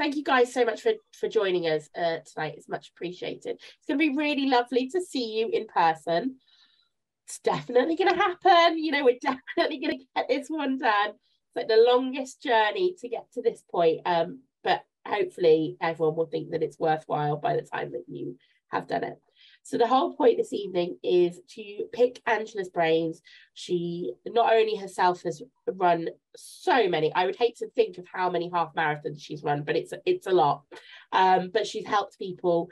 thank you guys so much for joining us tonight. It's much appreciated. It's going to be really lovely to see you in person. It's definitely going to happen. You know, we're definitely going to get this one done. It's like the longest journey to get to this point. But hopefully everyone will think that it's worthwhile by the time that you have done it. So the whole point this evening is to pick Angela's brains. She not only herself has run so many, I would hate to think of how many half marathons she's run, but it's a lot. But she's helped people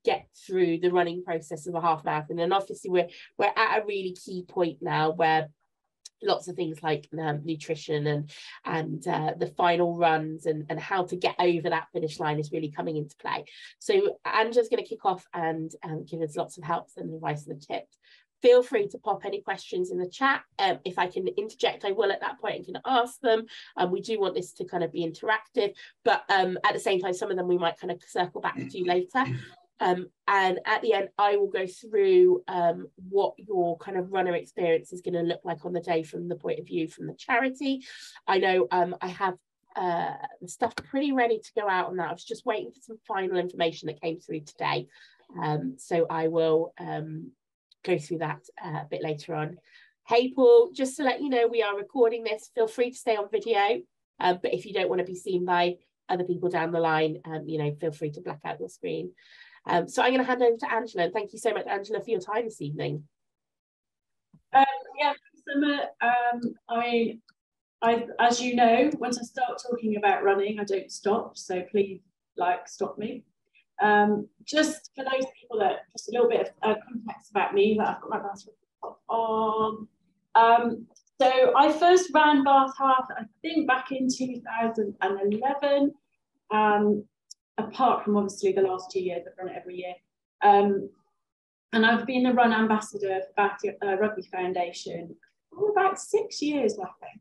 get through the running process of a half marathon. And obviously we're at a really key point now where lots of things like nutrition and the final runs and how to get over that finish line is really coming into play. So Angela's going to kick off and give us lots of helps and advice and tips. Feel free to pop any questions in the chat. If I can interject, I will at that point and can ask them. We do want this to kind of be interactive, but at the same time, some of them we might kind of circle back to later. And at the end, I will go through what your kind of runner experience is going to look like on the day from the point of view from the charity. I know I have the stuff pretty ready to go out on that. I was just waiting for some final information that came through today. So I will go through that a bit later on. Hey, Paul, just to let you know, we are recording this. Feel free to stay on video. But if you don't want to be seen by other people down the line, you know, feel free to black out your screen. So I'm going to hand over to Angela. And thank you so much, Angela, for your time this evening. Yeah, Summer. I, as you know, once I start talking about running, I don't stop. So please, stop me. Just for those people that just a little bit of context about me, that I've got my Bath on. So I first ran Bath Half, I think, back in 2011. Apart from obviously the last 2 years, I've run it every year. And I've been the run ambassador for Bath Rugby Foundation for about 6 years, I think.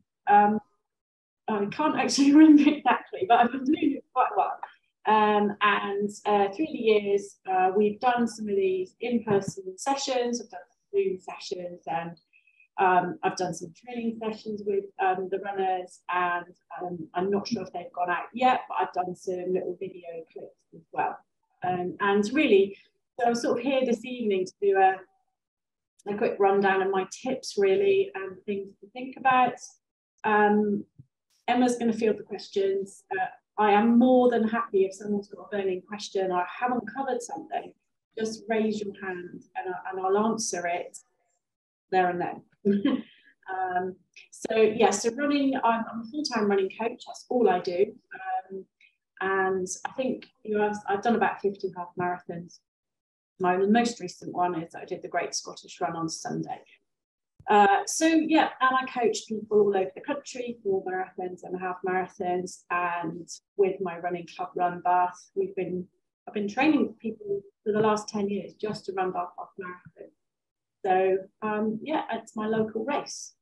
I can't actually remember exactly, but I've been doing it quite well. And through the years, we've done some of these in-person sessions, I've done Zoom sessions, and I've done some training sessions with the runners, and I'm not sure if they've gone out yet, but I've done some little video clips as well. And really, so I'm sort of here this evening to do a quick rundown of my tips, really, and things to think about. Emma's going to field the questions. I am more than happy if someone's got a burning question or I haven't covered something, just raise your hand and I'll answer it there and then. So running, I'm a full-time running coach. That's all I do. And I think I've done about 50 half marathons. My most recent one is I did the Great Scottish Run on Sunday. And I coach people all over the country for marathons and half marathons. And with my running club, Run Bath, I've been training people for the last 10 years just to run Bath half marathon. So it's my local race.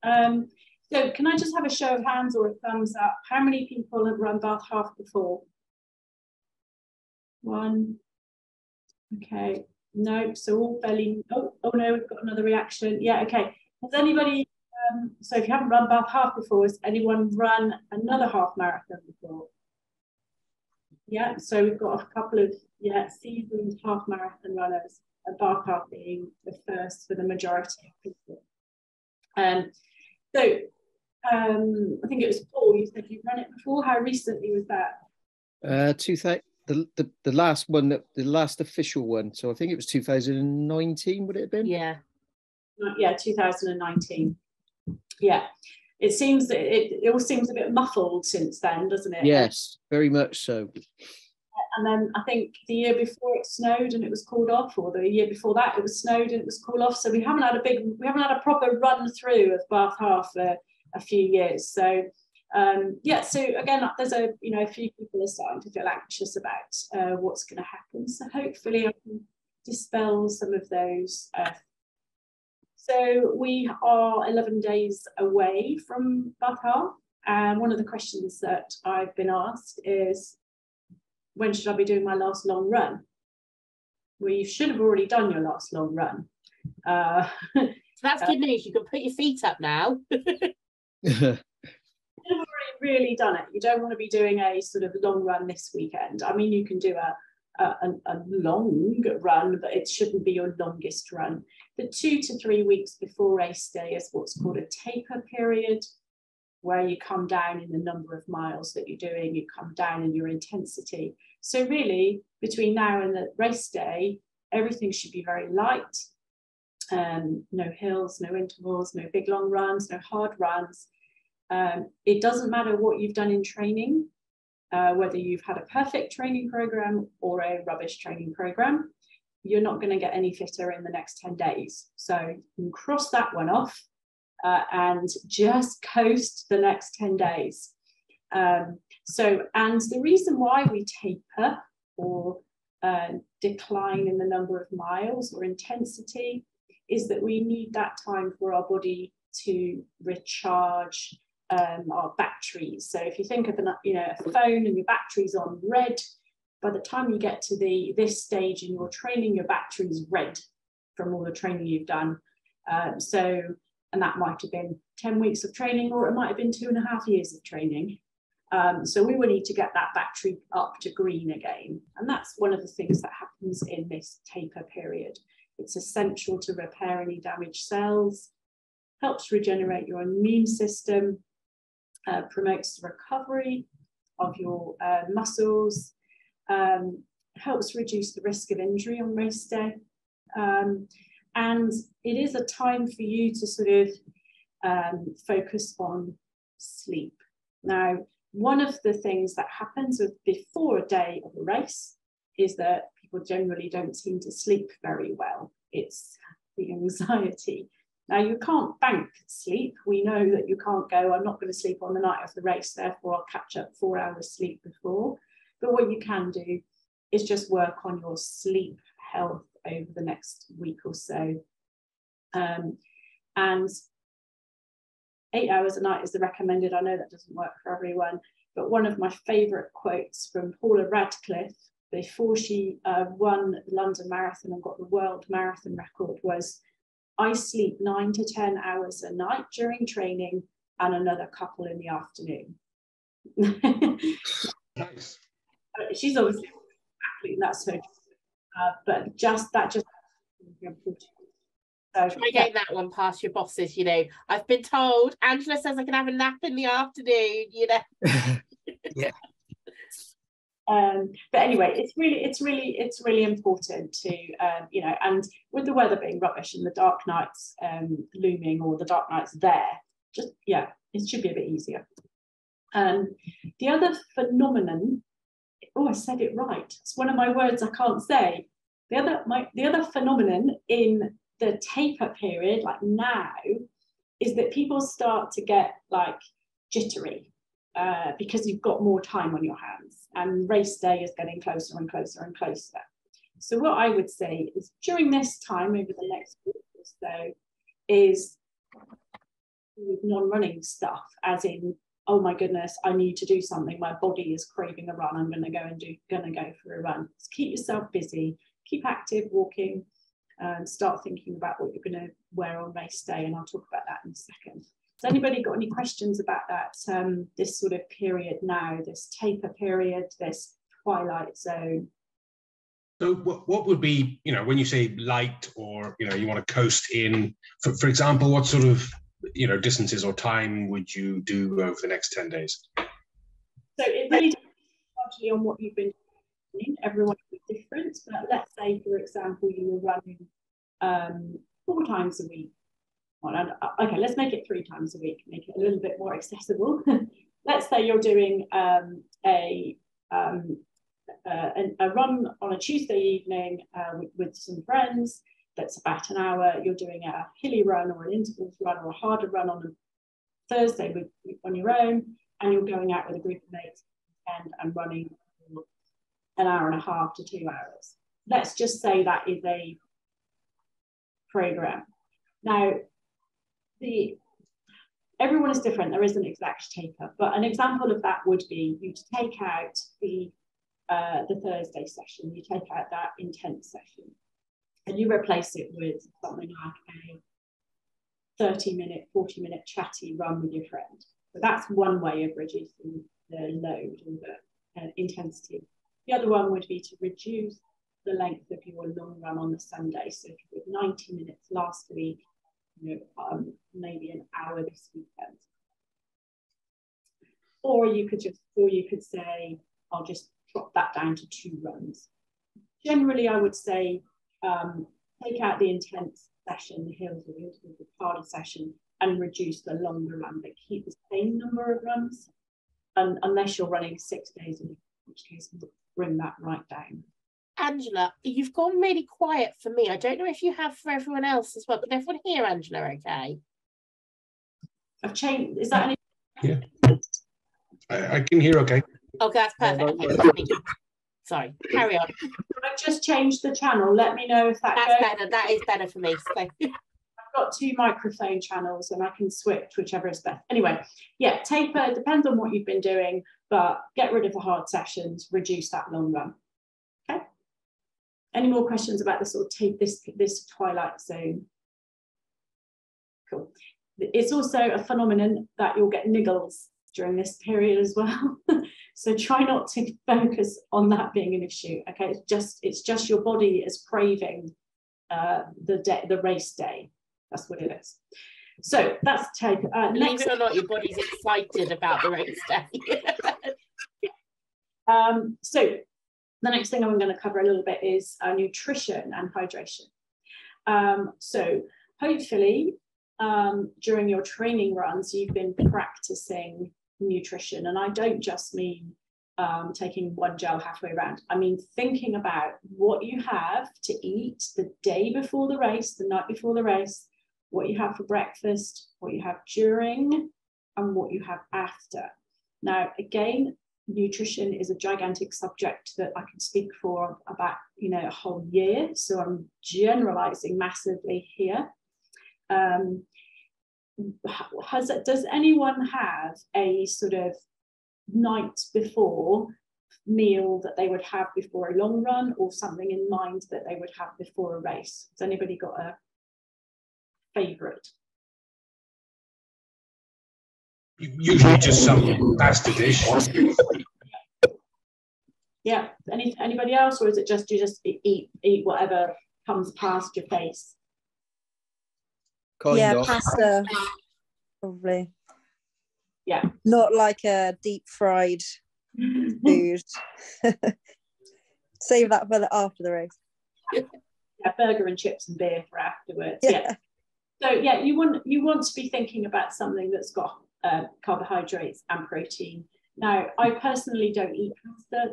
So can I just have a show of hands or a thumbs up? How many people have run Bath half before? One. Okay. No. So all fairly. Oh no, we've got another reaction. Yeah. Okay. Has anybody? So if you haven't run Bath half before, has anyone run another half marathon before? Yeah. So we've got a couple of seasoned half marathon runners. Bath half being the first for the majority of people. I think it was Paul, you said you've run it before. How recently was that? 2000, the last one, the last official one. So I think it was 2019, would it have been? Yeah. 2019. Yeah. It seems that it all seems a bit muffled since then, doesn't it? Yes, very much so. And then I think the year before it snowed and it was called off, or the year before that it was snowed and it was called off. So we haven't had a proper run through of Bath Half for a few years. So so again, there's a few people are starting to feel anxious about what's going to happen. So hopefully I can dispel some of those. So we are 11 days away from Bath Half, and one of the questions that I've been asked is, when should I be doing my last long run? Well, you should have already done your last long run. So that's good news. You can put your feet up now. You should have already really done it. You don't want to be doing a sort of long run this weekend. I mean, you can do a long run, but it shouldn't be your longest run. The 2 to 3 weeks before race day is what's called a taper period, where you come down in the number of miles that you're doing, you come down in your intensity. So really, between now and the race day, everything should be very light. No hills, no intervals, no big long runs, no hard runs. It doesn't matter what you've done in training, whether you've had a perfect training program or a rubbish training program, you're not going to get any fitter in the next 10 days. So you can cross that one off and just coast the next 10 days. And the reason why we taper or decline in the number of miles or intensity is that we need that time for our body to recharge our batteries. So if you think of a phone and your battery's on red, by the time you get to this stage in your training, your battery's red from all the training you've done. And that might have been 10 weeks of training, or it might have been 2.5 years of training. So we will need to get that battery up to green again. And that's one of the things that happens in this taper period. It's essential to repair any damaged cells, helps regenerate your immune system, promotes the recovery of your muscles, helps reduce the risk of injury on race day. And it is a time for you to sort of focus on sleep. Now, one of the things that happens before a day of a race is that people generally don't seem to sleep very well. It's the anxiety. Now, you can't bank sleep. We know that you can't go, I'm not going to sleep on the night of the race, therefore I'll catch up 4 hours sleep before. But what you can do is just work on your sleep health over the next week or so. And 8 hours a night is the recommended. I know that doesn't work for everyone, but one of my favourite quotes from Paula Radcliffe before she won the London Marathon and got the world marathon record was, I sleep 9 to 10 hours a night during training and another couple in the afternoon. Nice. She's obviously athlete, and that's her. But that just important. So, try getting that one past your bosses. I've been told Angela says I can have a nap in the afternoon. Yeah. But anyway, it's really important to and with the weather being rubbish and the dark nights looming, or the dark nights there, it should be a bit easier. The other phenomenon, I said it right. It's one of my words I can't say. The other phenomenon in the taper period, like now, is that people start to get like jittery because you've got more time on your hands and race day is getting closer and closer and closer. So what I would say is during this time, over the next week or so, is non-running stuff, as in, oh my goodness, I need to do something. My body is craving a run. I'm going to go for a run. So keep yourself busy, keep active, walking, and start thinking about what you're going to wear on race day. And I'll talk about that in a second. Has anybody got any questions about that? This sort of period now, this taper period, this twilight zone. So what would be, when you say light, or, you want to coast in, for example, what sort of, distances or time would you do over the next 10 days? So it really depends largely on what you've been doing. Everyone is different, but let's say, for example, you were running 4 times a week. Okay, let's make it 3 times a week, make it a little bit more accessible. Let's say you're doing a run on a Tuesday evening with some friends. That's about an hour. You're doing a hilly run or an intervals run or a harder run on a Thursday on your own, and you're going out with a group of mates and running an hour and a half to 2 hours. Let's just say that is a program. Now, everyone is different. There is an exact taper, but an example of that would be you to take out the Thursday session. You take out that intense session, and you replace it with something like a 30-minute, 40-minute chatty run with your friend. So that's one way of reducing the load and the intensity. The other one would be to reduce the length of your long run on the Sunday. So if you did 90 minutes last week, maybe an hour this weekend. Or you could say, I'll just drop that down to 2 runs. Generally, I would say take out the intense session, the hills or the harder session, and reduce the longer run, but keep the same number of runs, unless you're running 6 days a week, in which case bring that right down. Angela, you've gone really quiet for me. I don't know if you have for everyone else as well. Can everyone hear Angela okay? I've changed, is that any? Yeah. I can hear okay. Okay, that's perfect. Okay, sorry, carry on. I've just changed the channel. Let me know if that's better. That is better for me. So. I've got 2 microphone channels and I can switch whichever is best. Anyway, yeah, taper, depends on what you've been doing, but get rid of the hard sessions, reduce that long run. Okay. Any more questions about the sort of this twilight zone? Cool. It's also a phenomenon that you'll get niggles during this period as well. So try not to focus on that being an issue. Okay, it's just your body is craving the race day. That's what it is. So that's tape. Believe it or not, your body's excited about the race day. So the next thing I'm going to cover a little bit is nutrition and hydration. So hopefully during your training runs, you've been practicing nutrition. And I don't just mean taking one gel halfway around. I mean, thinking about what you have to eat the day before the race, the night before the race, what you have for breakfast, what you have during, and what you have after. Now, again, nutrition is a gigantic subject that I can speak for about, a whole year. So I'm generalizing massively here. Does anyone have a sort of night before meal that they would have before a long run, or something in mind that they would have before a race? Has anybody got a favorite? Usually just some pasta dish. Yeah. Anybody else, or is it just you just eat whatever comes past your face? Yeah, pasta, probably. Yeah. Not like a deep fried food. Save that for after the race. Yeah, burger and chips and beer for afterwards. Yeah. So yeah, you want to be thinking about something that's got carbohydrates and protein. Now, I personally don't eat pasta.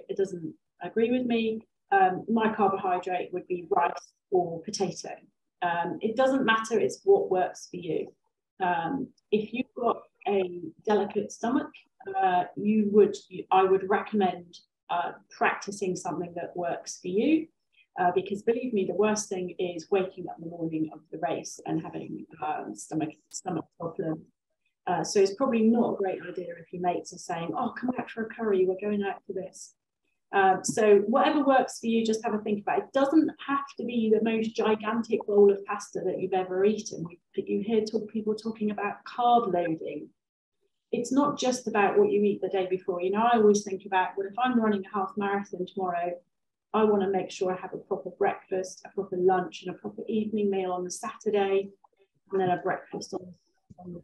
It doesn't agree with me. My carbohydrate would be rice or potato. It doesn't matter, it's what works for you. If you've got a delicate stomach, I would recommend practicing something that works for you, because believe me, the worst thing is waking up in the morning of the race and having stomach problems. So it's probably not a great idea if your mates are saying, oh, come back for a curry, we're going out for this. So whatever works for you, just have a think about it. It doesn't have to be the most gigantic bowl of pasta that you've ever eaten. You hear people talking about carb loading. It's not just about what you eat the day before. I always think about, well, if I'm running a half marathon tomorrow, I want to make sure I have a proper breakfast, a proper lunch, and a proper evening meal on the Saturday, and then a breakfast on the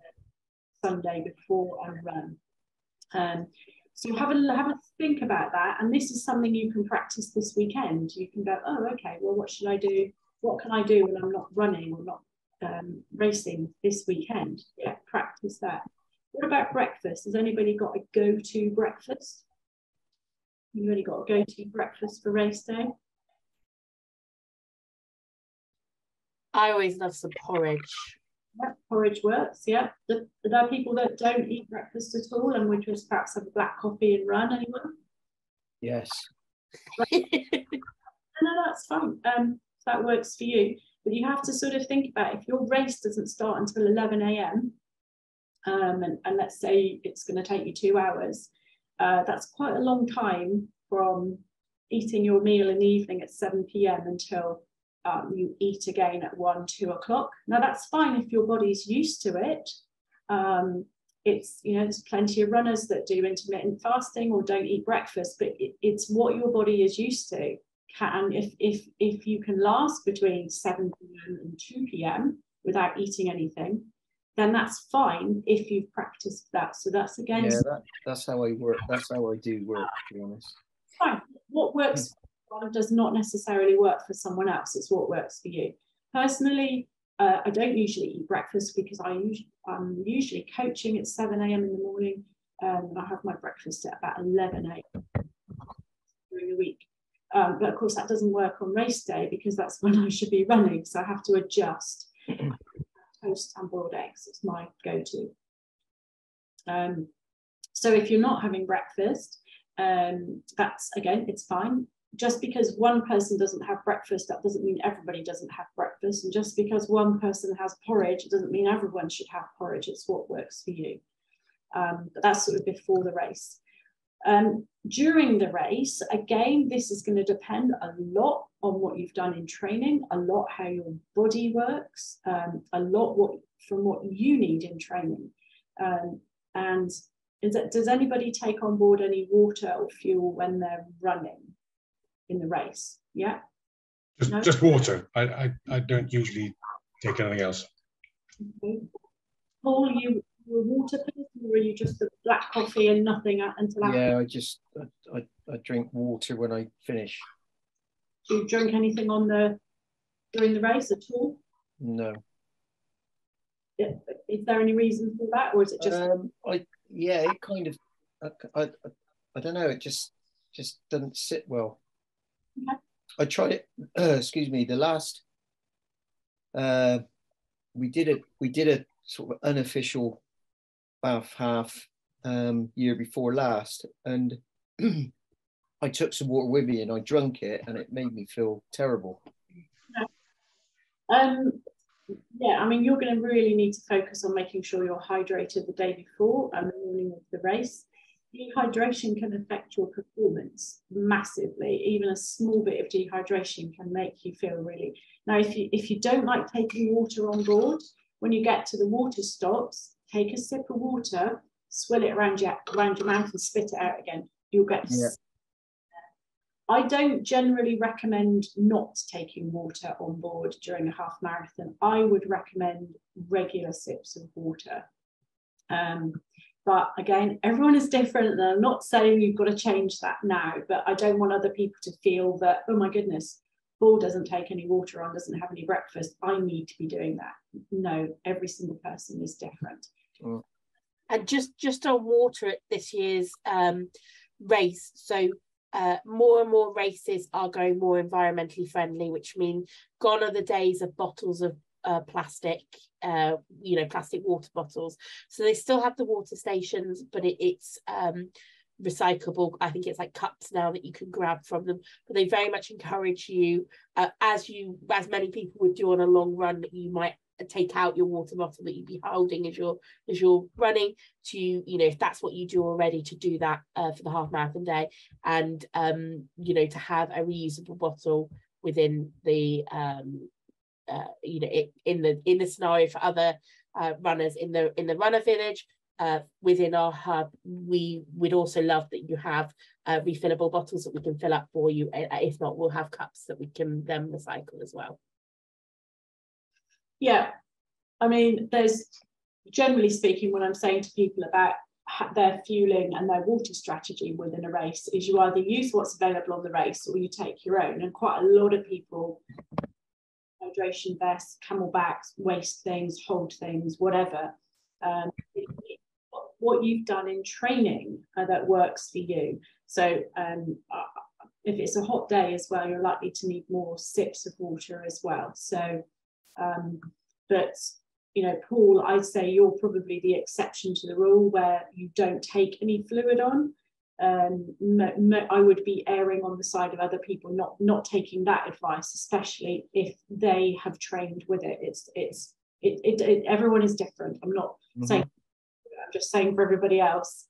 Sunday before I run. So have a think about that, and this is something you can practice this weekend. You can go, oh, okay, well, what should I do? What can I do when I'm not running or not racing this weekend? Yeah, practice that. What about breakfast? Has anybody got a go-to breakfast? Anybody got a go-to breakfast for race day? I always love some porridge. Yeah, porridge works, yeah. Are there people that don't eat breakfast at all and would just perhaps have a black coffee and run? Anyone? Yes. No, that's fine. That works for you. But you have to sort of think about, if your race doesn't start until 11 a.m, and let's say it's going to take you 2 hours, that's quite a long time from eating your meal in the evening at 7 p.m. until you eat again at 1, 2 o'clock. Now that's fine if your body's used to it, it's, you know, there's plenty of runners that do intermittent fasting or don't eat breakfast, but it's what your body is used to. And if you can last between 7 p.m. and 2 p.m. without eating anything, then that's fine if you've practiced that. So that's again, that's how I work. That's how I do work, to be honest. Fine. What works for one does not necessarily work for someone else. It's what works for you. Personally, I don't usually eat breakfast because I'm usually coaching at 7 a.m. in the morning, and I have my breakfast at about 11 a.m. during the week. But of course, that doesn't work on race day because that's when I should be running. So I have to adjust. Toast and boiled eggs is my go-to. So if you're not having breakfast, that's, again, it's fine. Just because one person doesn't have breakfast, that doesn't mean everybody doesn't have breakfast. And just because one person has porridge, it doesn't mean everyone should have porridge. It's what works for you. But that's sort of before the race. During the race, again, this is going to depend a lot on what you've done in training, a lot how your body works, a lot from what you need in training. And does anybody take on board any water or fuel when they're running in the race? Yeah? Just water. I don't usually take anything else. Okay. Paul, you were a water person, or were you just a black coffee and nothing until after? Yeah, I drink water when I finish. Do you drink anything during the race at all? No. Is there any reason for that, or is it just? It kind of. I don't know. It just doesn't sit well. Okay. I tried it. Excuse me. The last. We did a sort of unofficial Bath half year before last, and I took some water with me and I drank it, and it made me feel terrible. Yeah, I mean, you're going to really need to focus on making sure you're hydrated the day before and the morning of the race. Dehydration can affect your performance massively. Even a small bit of dehydration can make you feel really. Now, if you don't like taking water on board, when you get to the water stops, take a sip of water, swill it around your mouth and spit it out again. You'll get. Yeah. I don't generally recommend not taking water on board during a half marathon. I would recommend regular sips of water. But again, everyone is different, and I'm not saying you've got to change that now, but I don't want other people to feel that, oh my goodness, Paul doesn't take any water on, doesn't have any breakfast, I need to be doing that. No, every single person is different. Mm. And just on water at this year's race, so more and more races are going more environmentally friendly, which means gone are the days of bottles of plastic, plastic water bottles. So they still have the water stations, but it's recyclable. I think it's like cups now that you can grab from them, but they very much encourage you, as many people would do on a long run, that you might take out your water bottle that you'd be holding as you're running, to, if that's what you do already, to do that for the half marathon day, and to have a reusable bottle within the in the scenario for other runners in the runner village. Within our hub, we would also love that you have refillable bottles that we can fill up for you. If not, we'll have cups that we can then recycle as well. Yeah, I mean, there's, generally speaking, when I'm saying to people about their fueling and their water strategy within a race, is you either use what's available on the race or you take your own. And quite a lot of people, hydration vests, camelbacks, waist things, hold things, whatever. What you've done in training that works for you. So if it's a hot day as well, you're likely to need more sips of water as well. So, but Paul, I'd say you're probably the exception to the rule where you don't take any fluid on. I would be erring on the side of other people not taking that advice, especially if they have trained with it. Everyone is different. I'm not saying. I'm just saying for everybody else,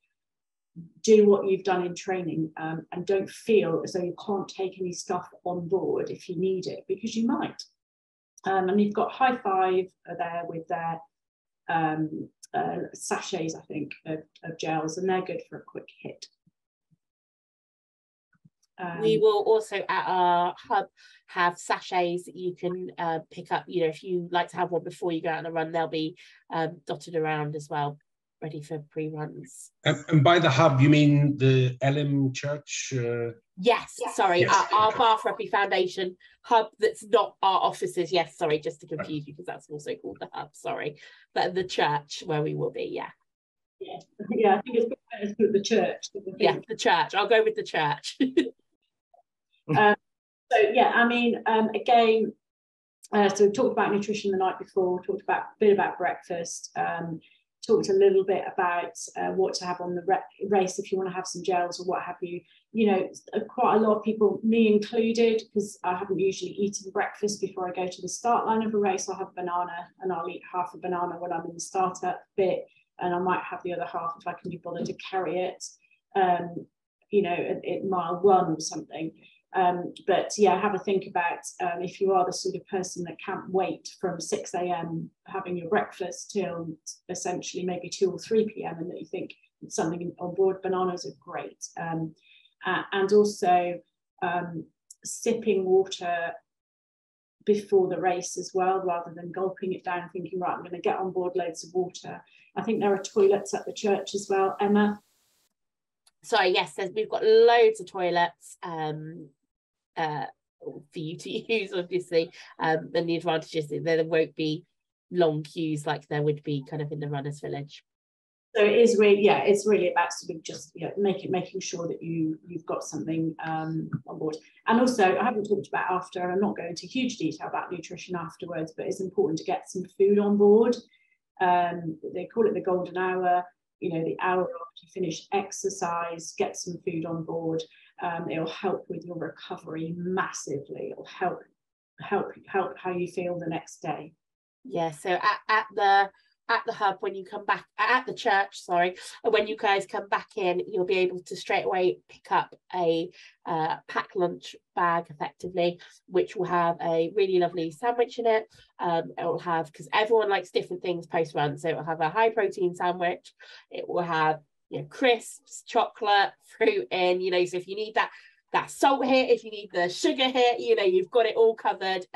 do what you've done in training, and don't feel as though you can't take any stuff on board if you need it, because you might. And you've got High Five there with their sachets, I think, of gels, and they're good for a quick hit. We will also at our hub have sachets that you can pick up. You know, if you like to have one before you go out on a run, they'll be dotted around as well, ready for pre-runs. And by the hub, you mean the Elim Church? Yes, sorry, yes. our Bath Rugby Foundation hub that's not our offices. Yes, sorry, just to confuse you, because that's also called the hub, sorry. But the church where we will be, yeah. Yeah, I think it's better to put the church. Yeah, the church. I'll go with the church. So yeah, I mean, again, so we talked about nutrition the night before, talked about a bit about breakfast, talked a little bit about what to have on the race if you want to have some gels or what have you. You know, quite a lot of people, me included, because I haven't usually eaten breakfast before I go to the start line of a race. I'll have a banana, and I'll eat half a banana when I'm in the starter bit, and I might have the other half if I can be bothered to carry it, you know, at mile 1 or something. But yeah, have a think about if you are the sort of person that can't wait from 6 a.m. having your breakfast till essentially maybe 2 or 3 p.m. and that you think something on board. Bananas are great. And also sipping water before the race as well, rather than gulping it down thinking, right, I'm going to get on board loads of water. I think there are toilets at the church as well, Emma. Sorry, yes, we've got loads of toilets for you to use, obviously, and the advantage is that there won't be long queues like there would be kind of in the runners village. So it is really, yeah, it's really about sort of just, you know, making sure that you've got something on board. And also, I haven't talked about after, I'm not going into huge detail about nutrition afterwards, but it's important to get some food on board. They call it the golden hour, you know, the hour after you finish exercise, get some food on board. It'll help with your recovery massively. It'll help how you feel the next day. Yeah, so at the hub, when you come back at the church, sorry, when you guys come back in, you'll be able to straight away pick up a packed lunch bag effectively, which will have a really lovely sandwich in it. It will have, because everyone likes different things post run, so it will have a high protein sandwich. It will have, you know, crisps, chocolate, fruit in, you know, so if you need that salt hit, if you need the sugar hit, you know, you've got it all covered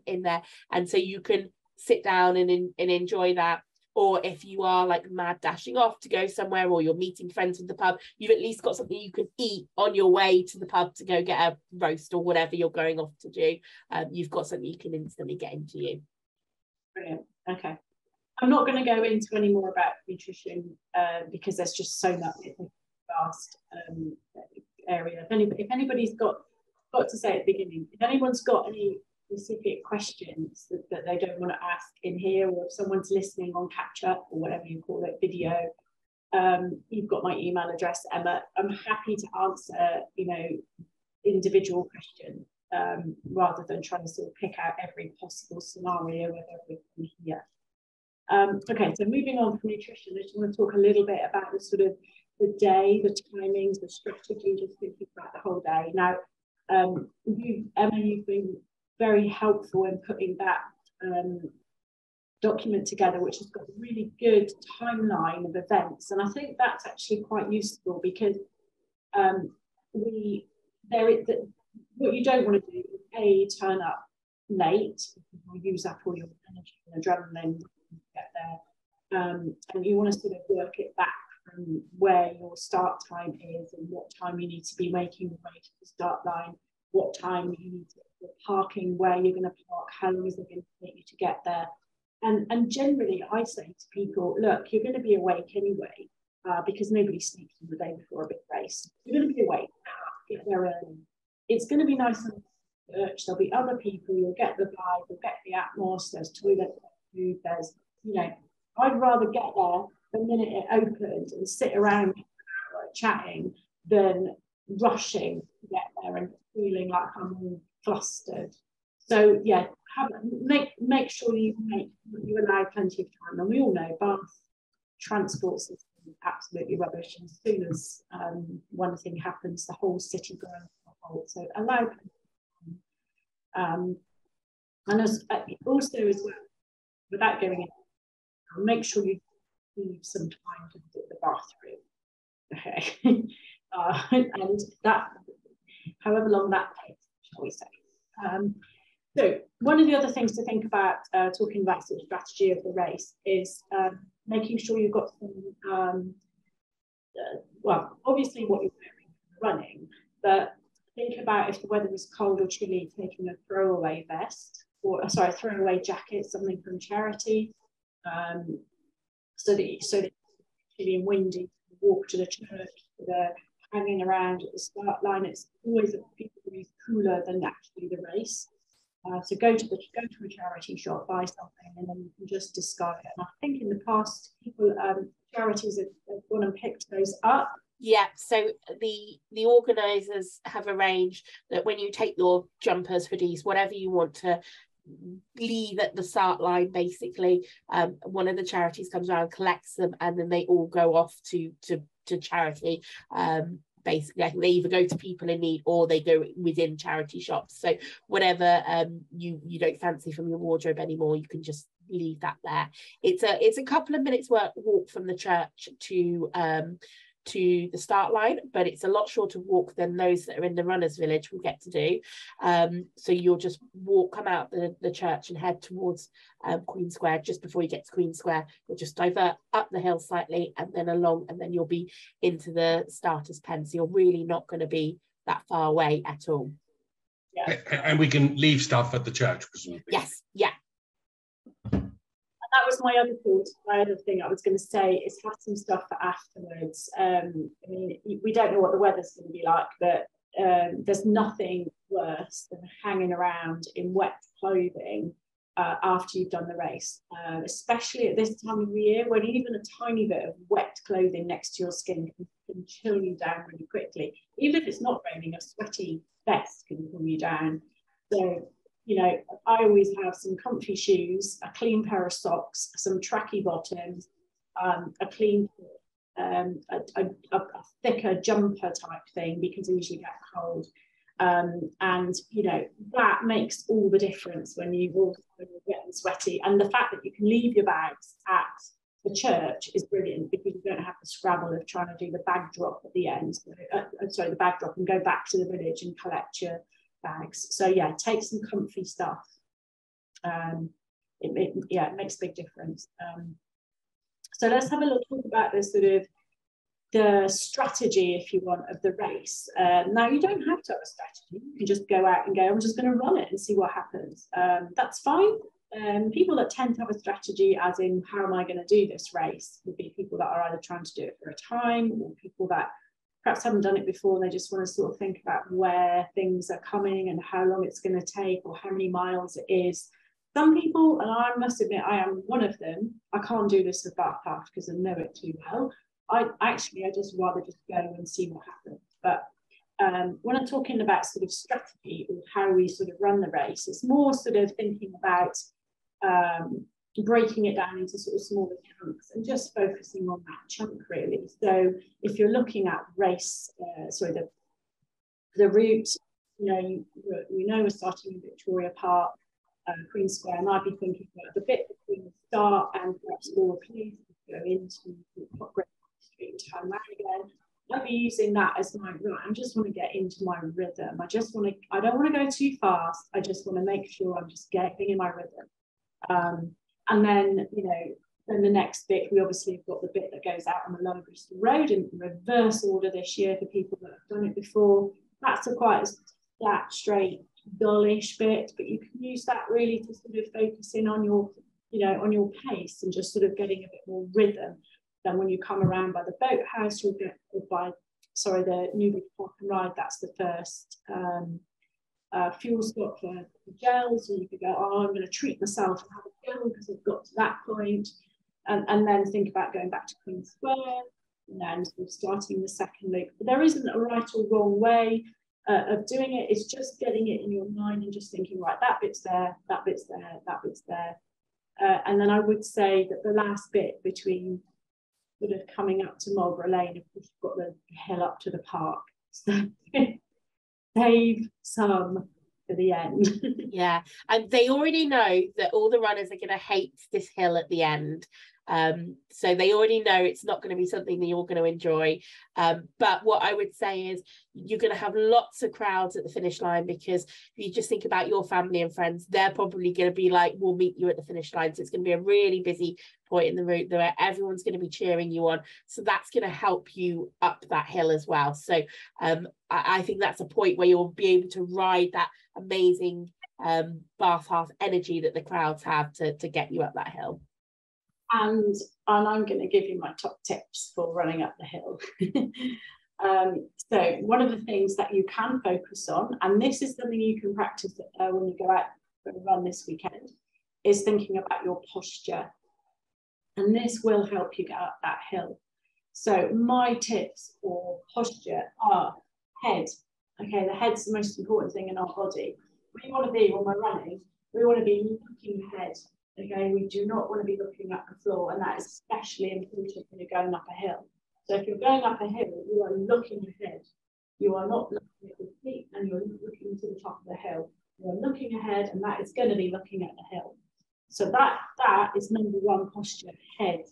in there, and so you can sit down and enjoy that. Or if you are like mad dashing off to go somewhere, or you're meeting friends at the pub, you've at least got something you can eat on your way to the pub to go get a roast or whatever you're going off to do. You've got something you can instantly get into you. Brilliant. Okay. I'm not going to go into any more about nutrition because there's just so much. It's a vast area. If anybody's got to say at the beginning, if anyone's got any specific questions that they don't want to ask in here, or if someone's listening on catch up or whatever you call it, video, you've got my email address, Emma. I'm happy to answer, you know, individual questions rather than trying to sort of pick out every possible scenario with everything here. Okay, so moving on from nutrition, I just want to talk a little bit about the sort of the day, the timings, the strategy, just thinking about the whole day. Now, Emma, you've been very helpful in putting that document together, which has got a really good timeline of events, and I think that's actually quite useful because what you don't want to do is turn up late, use up all your energy and adrenaline to get there, and you want to sort of work it back from where your start time is and what time you need to be making your way to the start line, what time you need to be parking, where you're going to park, how long is it going to take you to get there. And generally I say to people, look, you're going to be awake anyway, because nobody sleeps on the day before a big race. You're going to be awake, get there early. It's going to be nice and church. There'll be other people, you'll get the vibe, you'll get the atmosphere, there's toilet, food, there's, you know, I'd rather get there the minute it opens and sit around chatting than rushing to get there and feeling like I'm all flustered. So yeah, make sure you allow plenty of time. And we all know Bath transport system is absolutely rubbish. And as soon as one thing happens, the whole city goes to a halt. So allow plenty of time. And also as well, without going into Make sure you leave some time to visit the bathroom. Okay. And that, however long that takes, shall we say. So one of the other things to think about, talking about sort of strategy of the race, is making sure you've got some, well, obviously what you're wearing running, but think about if the weather is cold or chilly, taking a throwaway vest, or sorry, throwaway jacket, something from charity, so that it's chilly and windy, walk to the church, hanging around at the start line. It's always cooler than actually the race. So go to a charity shop, buy something, and then you can just discard it. And I think in the past, people charities have gone and picked those up. Yeah, so the organisers have arranged that when you take your jumpers, hoodies, whatever you want to leave at the start line, basically, one of the charities comes around, collects them, and then they all go off to charity. Basically, I think they either go to people in need or they go within charity shops. So whatever you don't fancy from your wardrobe anymore, you can just leave that there. It's a couple of minutes walk from the church to the start line, but it's a lot shorter walk than those that are in the runners village will get to do. So you'll just come out the church and head towards Queen Square. Just before you get to Queen Square, you'll just divert up the hill slightly and then along, and then you'll be into the starters pen. So you're really not going to be that far away at all. Yeah. And we can leave stuff at the church, presumably. Yes, yeah. That was my other thought. My other thing I was going to say is have some stuff for afterwards. I mean, we don't know what the weather's going to be like, but there's nothing worse than hanging around in wet clothing after you've done the race, especially at this time of the year when even a tiny bit of wet clothing next to your skin can chill you down really quickly. Even if it's not raining, a sweaty vest can cool you down. So, you know, I always have some comfy shoes, a clean pair of socks, some tracky bottoms, a clean, a thicker jumper type thing, because I usually get cold. And, you know, that makes all the difference when you're getting sweaty. And the fact that you can leave your bags at the church is brilliant, because you don't have the scrabble of trying to do the bag drop at the end. The bag drop and go back to the village and collect your bags. So yeah, take some comfy stuff. It makes a big difference. So let's have a look about this sort of the strategy, if you want, of the race. Now you don't have to have a strategy. You can just go out and go, I'm just going to run it and see what happens. That's fine. People that tend to have a strategy, as in how am I going to do this race, would be people that are either trying to do it for a time, or people that perhaps haven't done it before and they just want to sort of think about where things are coming and how long it's going to take or how many miles it is. Some people, and I must admit I am one of them, I can't do this with Bath Path because I know it too well. I just rather just go and see what happens. But when I'm talking about sort of strategy or how we sort of run the race, it's more sort of thinking about breaking it down into sort of smaller chunks and just focusing on that chunk really. So if you're looking at race, the route, you know, we're starting in Victoria Park, Queen Square, and I'd be thinking about the bit between the start and perhaps Laura Place, go into Great Street and turn around again. I'd be using that as my right. I just want to get into my rhythm. I don't want to go too fast. I just want to make sure I'm just getting in my rhythm. And then, you know, then the next bit, we obviously have got the bit that goes out on the Lower Bristol Road in reverse order this year for people that have done it before. That's quite a flat, straight, dullish bit, but you can use that really to sort of focus in on your, you know, on your pace and just sort of getting a bit more rhythm. Then when you come around by the boathouse, you'll get the Newbridge Park and Ride, that's the first fuel stop for gels, and you could go, oh, I'm going to treat myself and have a gel because I've got to that point, and then think about going back to Queen Square and then sort of starting the second loop. But there isn't a right or wrong way of doing it. It's just getting it in your mind and just thinking, right, that bit's there, that bit's there, that bit's there. And then I would say that the last bit between sort of coming up to Marlborough Lane, of course, you've got the hill up to the park. So save some for the end. Yeah, and they already know that all the runners are going to hate this hill at the end. So they already know it's not going to be something that you're going to enjoy. But what I would say is you're going to have lots of crowds at the finish line, because if you just think about your family and friends, they're probably going to be like, we'll meet you at the finish line. So it's going to be a really busy point in the route where everyone's going to be cheering you on. So that's going to help you up that hill as well. So I think that's a point where you'll be able to ride that amazing Bath Half energy that the crowds have to get you up that hill. And I'm going to give you my top tips for running up the hill. So one of the things that you can focus on, and this is something you can practice when you go out for a run this weekend, is thinking about your posture. And this will help you get up that hill. So my tips for posture are head. Okay, the head's the most important thing in our body. We want to be, when we're running, we want to be looking ahead. Okay, we do not want to be looking at the floor, and that is especially important when you're going up a hill. So if you're going up a hill, you are looking ahead. You are not looking at your feet, and you're looking to the top of the hill. You're looking ahead, and that is going to be looking at the hill. So that is number one posture, head.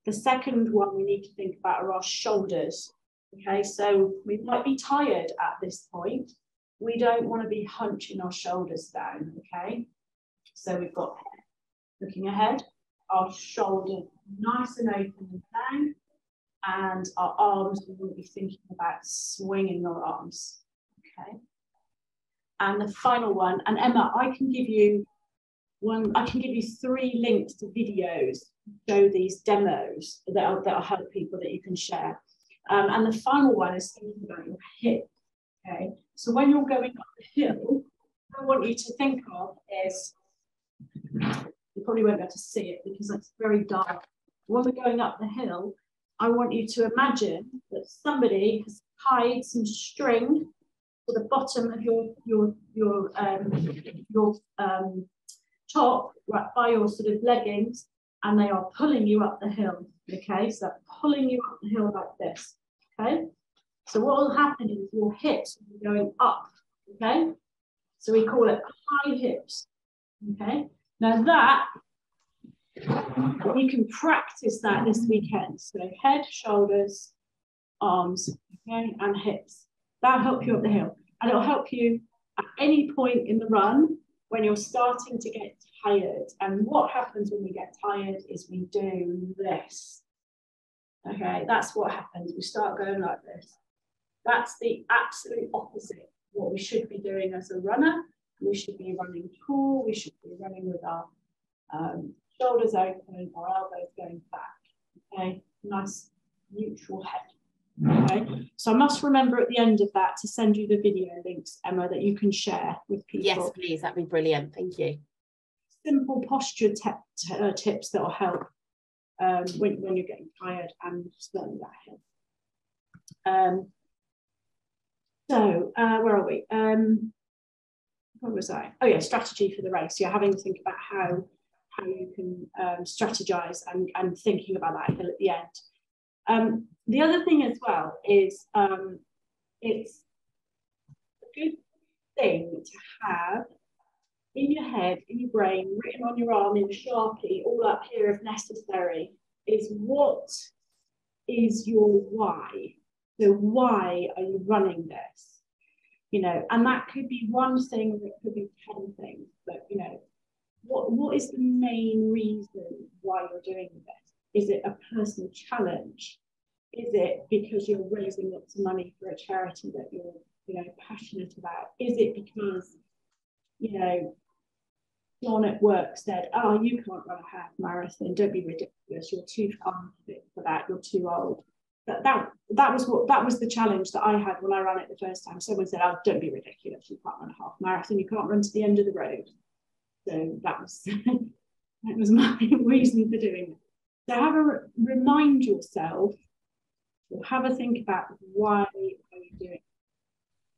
The second one we need to think about are our shoulders. Okay, so we might be tired at this point. We don't want to be hunching our shoulders down, okay? So we've got head, looking ahead, our shoulders nice and open and down, and our arms, we want to be thinking about swinging our arms, okay? And the final one, and Emma, I can give you 3 links to videos to show these demos that'll help people that you can share. And the final one is thinking about your hip. Okay, so when you're going up the hill, what I want you to think of is, you probably won't be able to see it because it's very dark. When we're going up the hill, I want you to imagine that somebody has tied some string to the bottom of your top, right by your sort of leggings, and they are pulling you up the hill. Okay, so pulling you up the hill like this. Okay, so what will happen is your hips will be going up. Okay, so we call it high hips. Okay, now that you can practice that this weekend. So head, shoulders, arms, okay, and hips. That'll help you up the hill, and it'll help you at any point in the run when you're starting to get tired. And what happens when we get tired is we do this. Okay, that's what happens. We start going like this. That's the absolute opposite of what we should be doing as a runner. We should be running tall. We should be running with our shoulders open, our elbows going back. Okay, nice neutral head. Okay, so I must remember at the end of that to send you the video links, Emma, that you can share with people. Yes, please, that'd be brilliant. Thank you. Simple posture tips that will help when you're getting tired and slowing that hill. So where are we? Where was I? Oh yeah, strategy for the race. You're having to think about how you can strategize and thinking about that hill at the end. The other thing as well is it's a good thing to have in your head, in your brain, written on your arm in Sharpie, all up here if necessary, is what is your why? So why are you running this? You know, and that could be one thing, or it could be 10 things, but you know, what is the main reason why you're doing this? Is it a personal challenge? Is it because you're raising lots of money for a charity that you're, you know, passionate about? Is it because, you know, John at work said, oh, you can't run a half marathon, don't be ridiculous, you're too unfit for that, you're too old. That was the challenge that I had when I ran it the first time. Someone said, oh, don't be ridiculous, you can't run a half marathon, you can't run to the end of the road. So that was that was my reason for doing it. So remind yourself, or have a think about why are you doing it.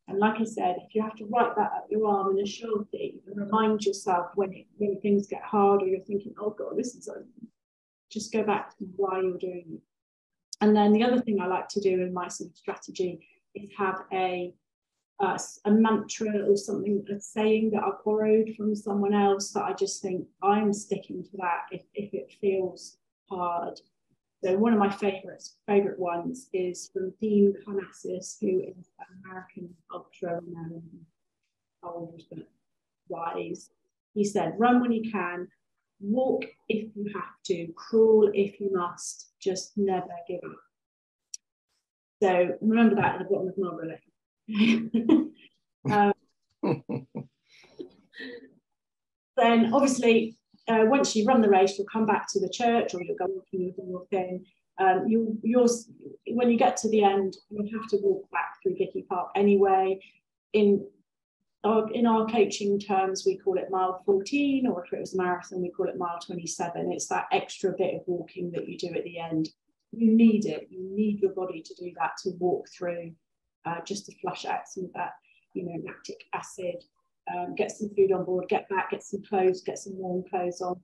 And like I said, if you have to write that up your arm in a Sharpie and remind yourself when things get hard, or you're thinking, oh God, this is over, just go back to why you're doing it. And then the other thing I like to do in my sort of strategy is have a mantra or something, a saying that I borrowed from someone else that I just think I'm sticking to that if it feels hard. So one of my favorite ones is from Dean Karnazes, who is an American ultra old but wise. He said, run when you can, walk if you have to, crawl if you must, just never give up. So remember that at the bottom of Marlborough Lane. Then obviously, once you run the race, you'll come back to the church, or you'll go walking, you'll do your thing. When you get to the end, you'll have to walk back through Gicky Park anyway. In our coaching terms, we call it mile 14, or if it was a marathon, we call it mile 27. It's that extra bit of walking that you do at the end. You need it. You need your body to do that, to walk through, just to flush out some of that, lactic acid. Get some food on board, get back, get some clothes, get some warm clothes on,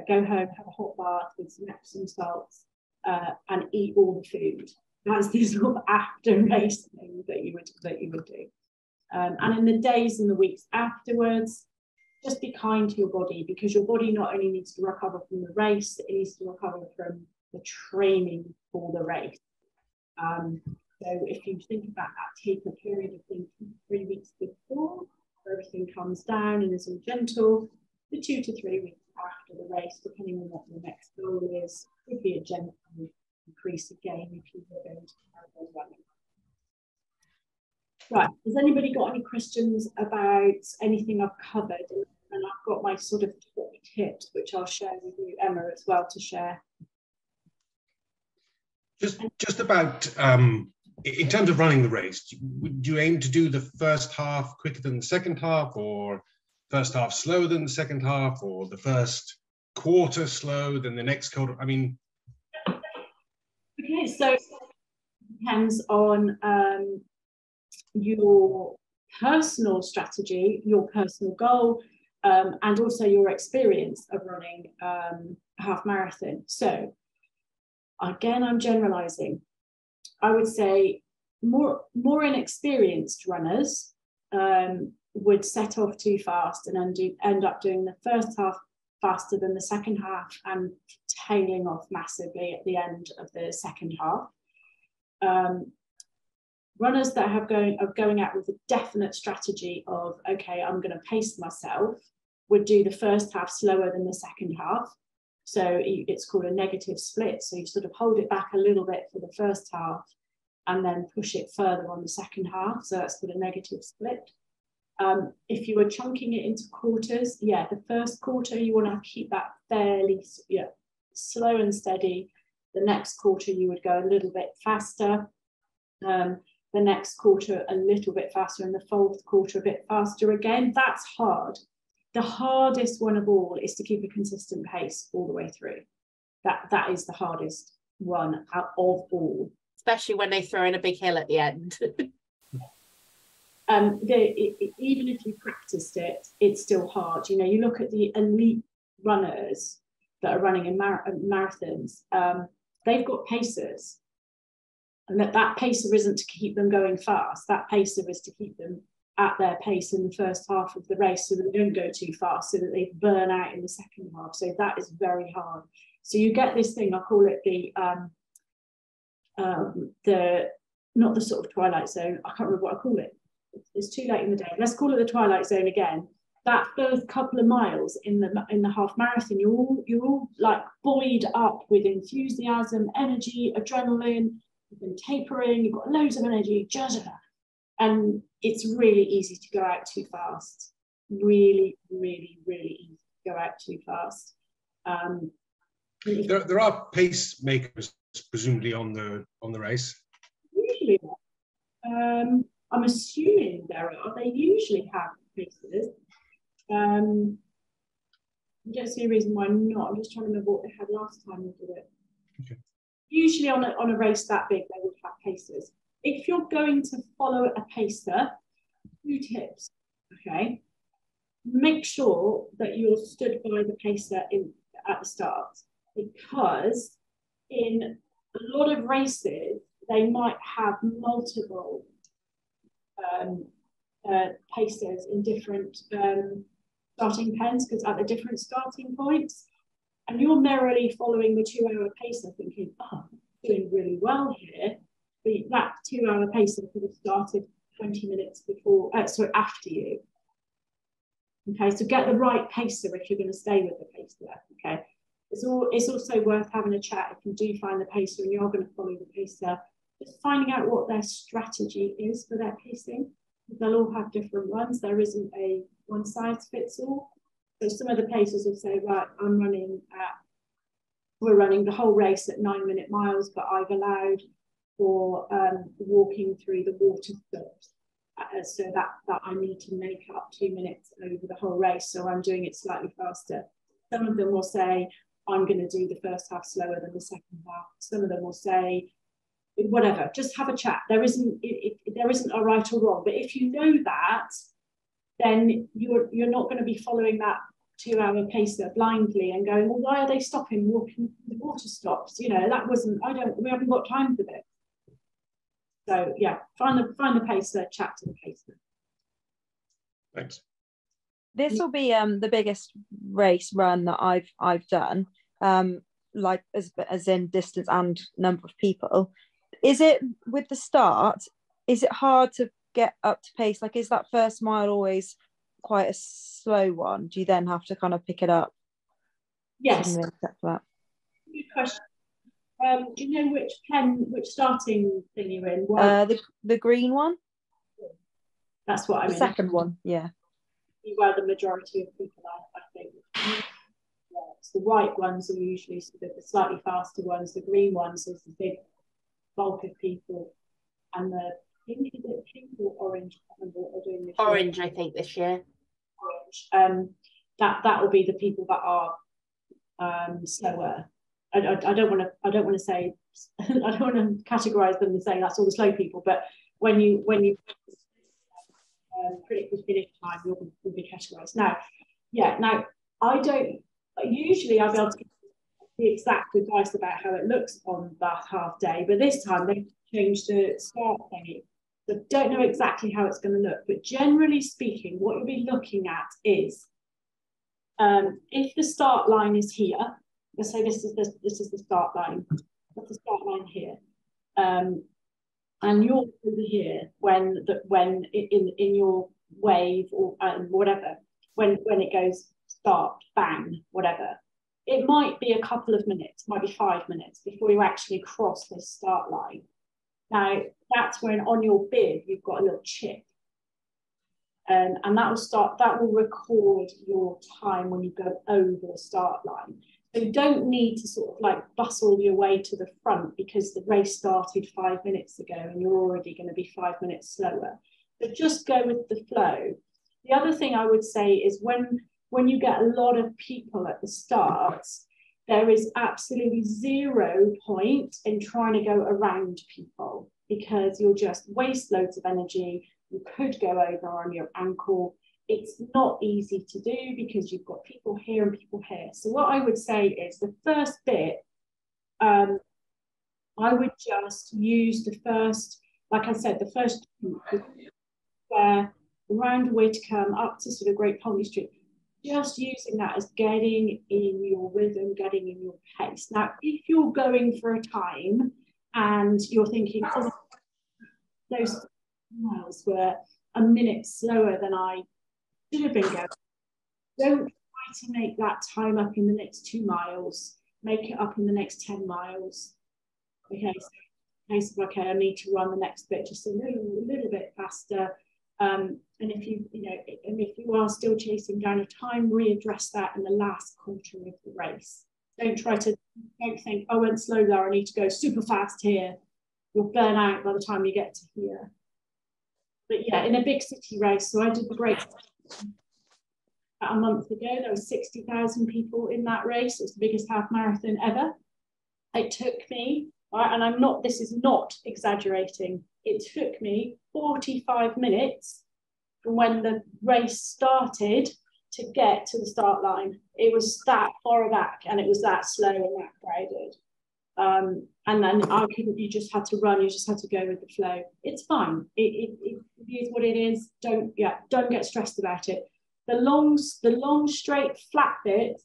go home, have a hot bath with some Epsom salts, and eat all the food. That's the sort of after race thing that you would do. And in the days and the weeks afterwards, just be kind to your body, because your body not only needs to recover from the race, it needs to recover from the training for the race. So if you think about that, take a period of thinking 3 weeks before, where everything comes down and is all gentle, the 2 to 3 weeks after the race, depending on what your next goal is, would be a gentle increase again if you were going to marathon running. Right, has anybody got any questions about anything I've covered? And I've got my sort of top tips, which I'll share with you, Emma, as well, to share. Just about, in terms of running the race, would you aim to do the first half quicker than the second half, or first half slower than the second half, or the first quarter slow than the next quarter? I mean... Okay, so it depends on your personal strategy, your personal goal, and also your experience of running a half marathon. So again, I'm generalizing. I would say more inexperienced runners would set off too fast and end up doing the first half faster than the second half and tailing off massively at the end of the second half. Runners that are going out with a definite strategy of, okay, I'm going to pace myself, would do the first half slower than the second half. So it's called a negative split. So you sort of hold it back a little bit for the first half and then push it further on the second half. So that's called a negative split. If you were chunking it into quarters, the first quarter, you want to keep that fairly slow and steady. The next quarter, you would go a little bit faster. The next quarter, a little bit faster, and the fourth quarter, a bit faster again. That's hard. The hardest one of all is to keep a consistent pace all the way through. That is the hardest one out of all. Especially when they throw in a big hill at the end. Even if you practiced it, it's still hard. You look at the elite runners that are running in marathons, they've got pacers. And that pacer isn't to keep them going fast. That pacer is to keep them at their pace in the first half of the race so that they don't go too fast, so that they burn out in the second half. So that is very hard. So you get this thing, I call it not the sort of twilight zone. I can't remember what I call it. It's too late in the day. Let's call it the twilight zone again. That first couple of miles in the half marathon, you're all like buoyed up with enthusiasm, energy, adrenaline. You've been tapering. You've got loads of energy, and it's really easy to go out too fast. Really, really, really easy to go out too fast. There are pacemakers presumably on the race. Usually, I'm assuming there are. They usually have pacers. I don't see a reason why not. I'm just trying to remember what they had last time we did it. Okay. Usually on a race that big, they would have pacers. If you're going to follow a pacer, 2 tips, okay? Make sure that you're stood by the pacer at the start, because in a lot of races, they might have multiple pacers in different starting pens, because at the different starting points. and you're merrily following the 2-hour pacer thinking, oh, I'm doing really well here. But that 2-hour pacer could have started 20 minutes before, after you. Okay, so get the right pacer if you're going to stay with the pacer. Okay, it's also worth having a chat if you do find the pacer and you're going to follow the pacer, just finding out what their strategy is for their pacing. They'll all have different ones. There isn't a one size fits all. So some of the pacers will say, right, we're running the whole race at 9-minute miles, but I've allowed for walking through the water stops. So that I need to make up 2 minutes over the whole race, so I'm doing it slightly faster. Some of them will say, I'm going to do the first half slower than the second half. Some of them will say, whatever, just have a chat. There isn't a right or wrong, but if you know that, then you're not going to be following that 2-hour pacer blindly and going, well, why are they stopping, walking the water stops? You know, we haven't got time for this. So yeah, find the pacer, chat to the pacer. Thanks. This will be the biggest race run that I've done, like as in distance and number of people. Is it with the start? Is it hard to get up to pace? Like, is that first mile always quite a slow one? Do you then have to kind of pick it up? Yes. Good question. Do you know which starting thing you're in? The green one. That's what I mean. The second one, yeah. Where the majority of people are, I think. Yeah, the white ones are usually sort of the slightly faster ones. The green ones is the big bulk of people, and the pink, is it pink or orange? I can't remember what they're doing this year. Orange, I think, this year. Orange. That will be the people that are slower. I don't want to say I don't want to categorize them and say that's all the slow people, but when you predict the finish time, you'll be categorized. Now I don't usually I'll be able to give the exact advice about how it looks on that half day, but this time they've changed the start thingy. So don't know exactly how it's going to look, but generally speaking, what you'll be looking at is if the start line is here. Let's say this is the start line. That's the start line here, and you're over here when in your wave or whatever when it goes start bang whatever. It might be a couple of minutes, might be 5 minutes before you actually cross this start line. Now that's when on your bib you've got a little chip, and that will record your time when you go over the start line. So you don't need to sort of like bustle your way to the front because the race started 5 minutes ago and you're already going to be 5 minutes slower. But just go with the flow. The other thing I would say is when you get a lot of people at the start, there is absolutely 0 point in trying to go around people because you'll just waste loads of energy. You could go over on your ankle. It's not easy to do because you've got people here and people here. So what I would say is the first bit, I would just use the first, like I said, the first where around Whitcomb up to sort of Great Pony Street, just using that as getting in your rhythm, getting in your pace. Now, if you're going for a time and you're thinking, oh, those miles were a minute slower than I should have been going, don't try to make that time up in the next 2 miles. Make it up in the next 10 miles. Okay, so okay, I need to run the next bit just a little bit faster. And if you are still chasing down a time, readdress that in the last quarter of the race. Don't think, oh, I went slow there, I need to go super fast here. You'll burn out by the time you get to here. But yeah, in a big city race, so I did the Great a month ago, there were 60,000 people in that race. It was the biggest half marathon ever. It took me, right, and this is not exaggerating, it took me 45 minutes from when the race started to get to the start line. It was that far back and it was that slow and that crowded. And then you just had to run, you just had to go with the flow. It's fine. It is what it is. Don't get stressed about it. The long straight flat bit,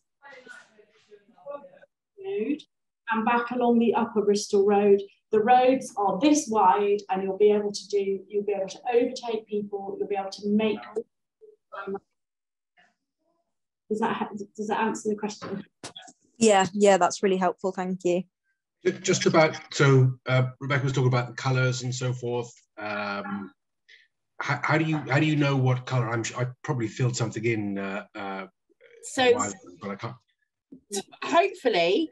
Road and back along the Upper Bristol Road. The roads are this wide, and you'll be able to overtake people. You'll be able to make. Does that answer the question? Yeah, that's really helpful. Thank you. Just about, so Rebecca was talking about the colours and so forth. How do you know what colour? I probably filled something in. So, but I can't. Hopefully,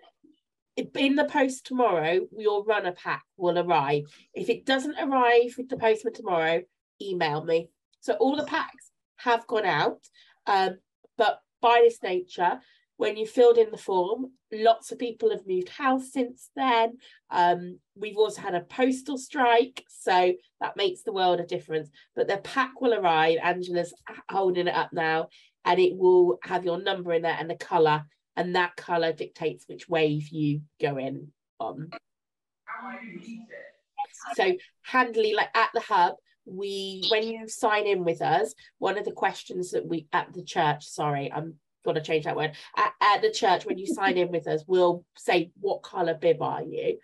in the post tomorrow, your runner pack will arrive. If it doesn't arrive with the postman tomorrow, email me. So all the packs have gone out, but by this nature, when you filled in the form, lots of people have moved house since then. We've also had a postal strike, so that makes the world of difference. But the pack will arrive. Angela's holding it up now, and it will have your number in there and the colour. And that colour dictates which wave you go in on. So handily, like at the hub, when you sign in with us, one of the questions that we at the church, sorry, I'm gonna change that word. At the church, when you sign in with us, we'll say, what colour bib are you?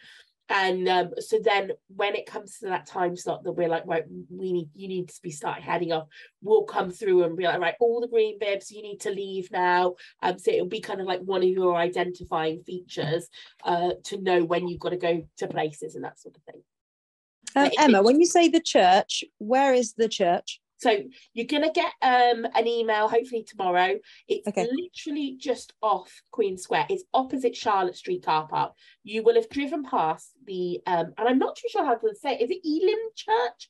And so then when it comes to that time slot that we're like, right, you need to be starting heading off, we'll come through and be like, right, all the green bibs, you need to leave now. So it'll be kind of like one of your identifying features to know when you've got to go to places and that sort of thing. Emma, when you say the church, where is the church? So you're going to get an email, hopefully tomorrow. It's literally just off Queen Square. It's opposite Charlotte Street car park. You will have driven past the, and I'm not too sure how to say it. Is it Elim Church?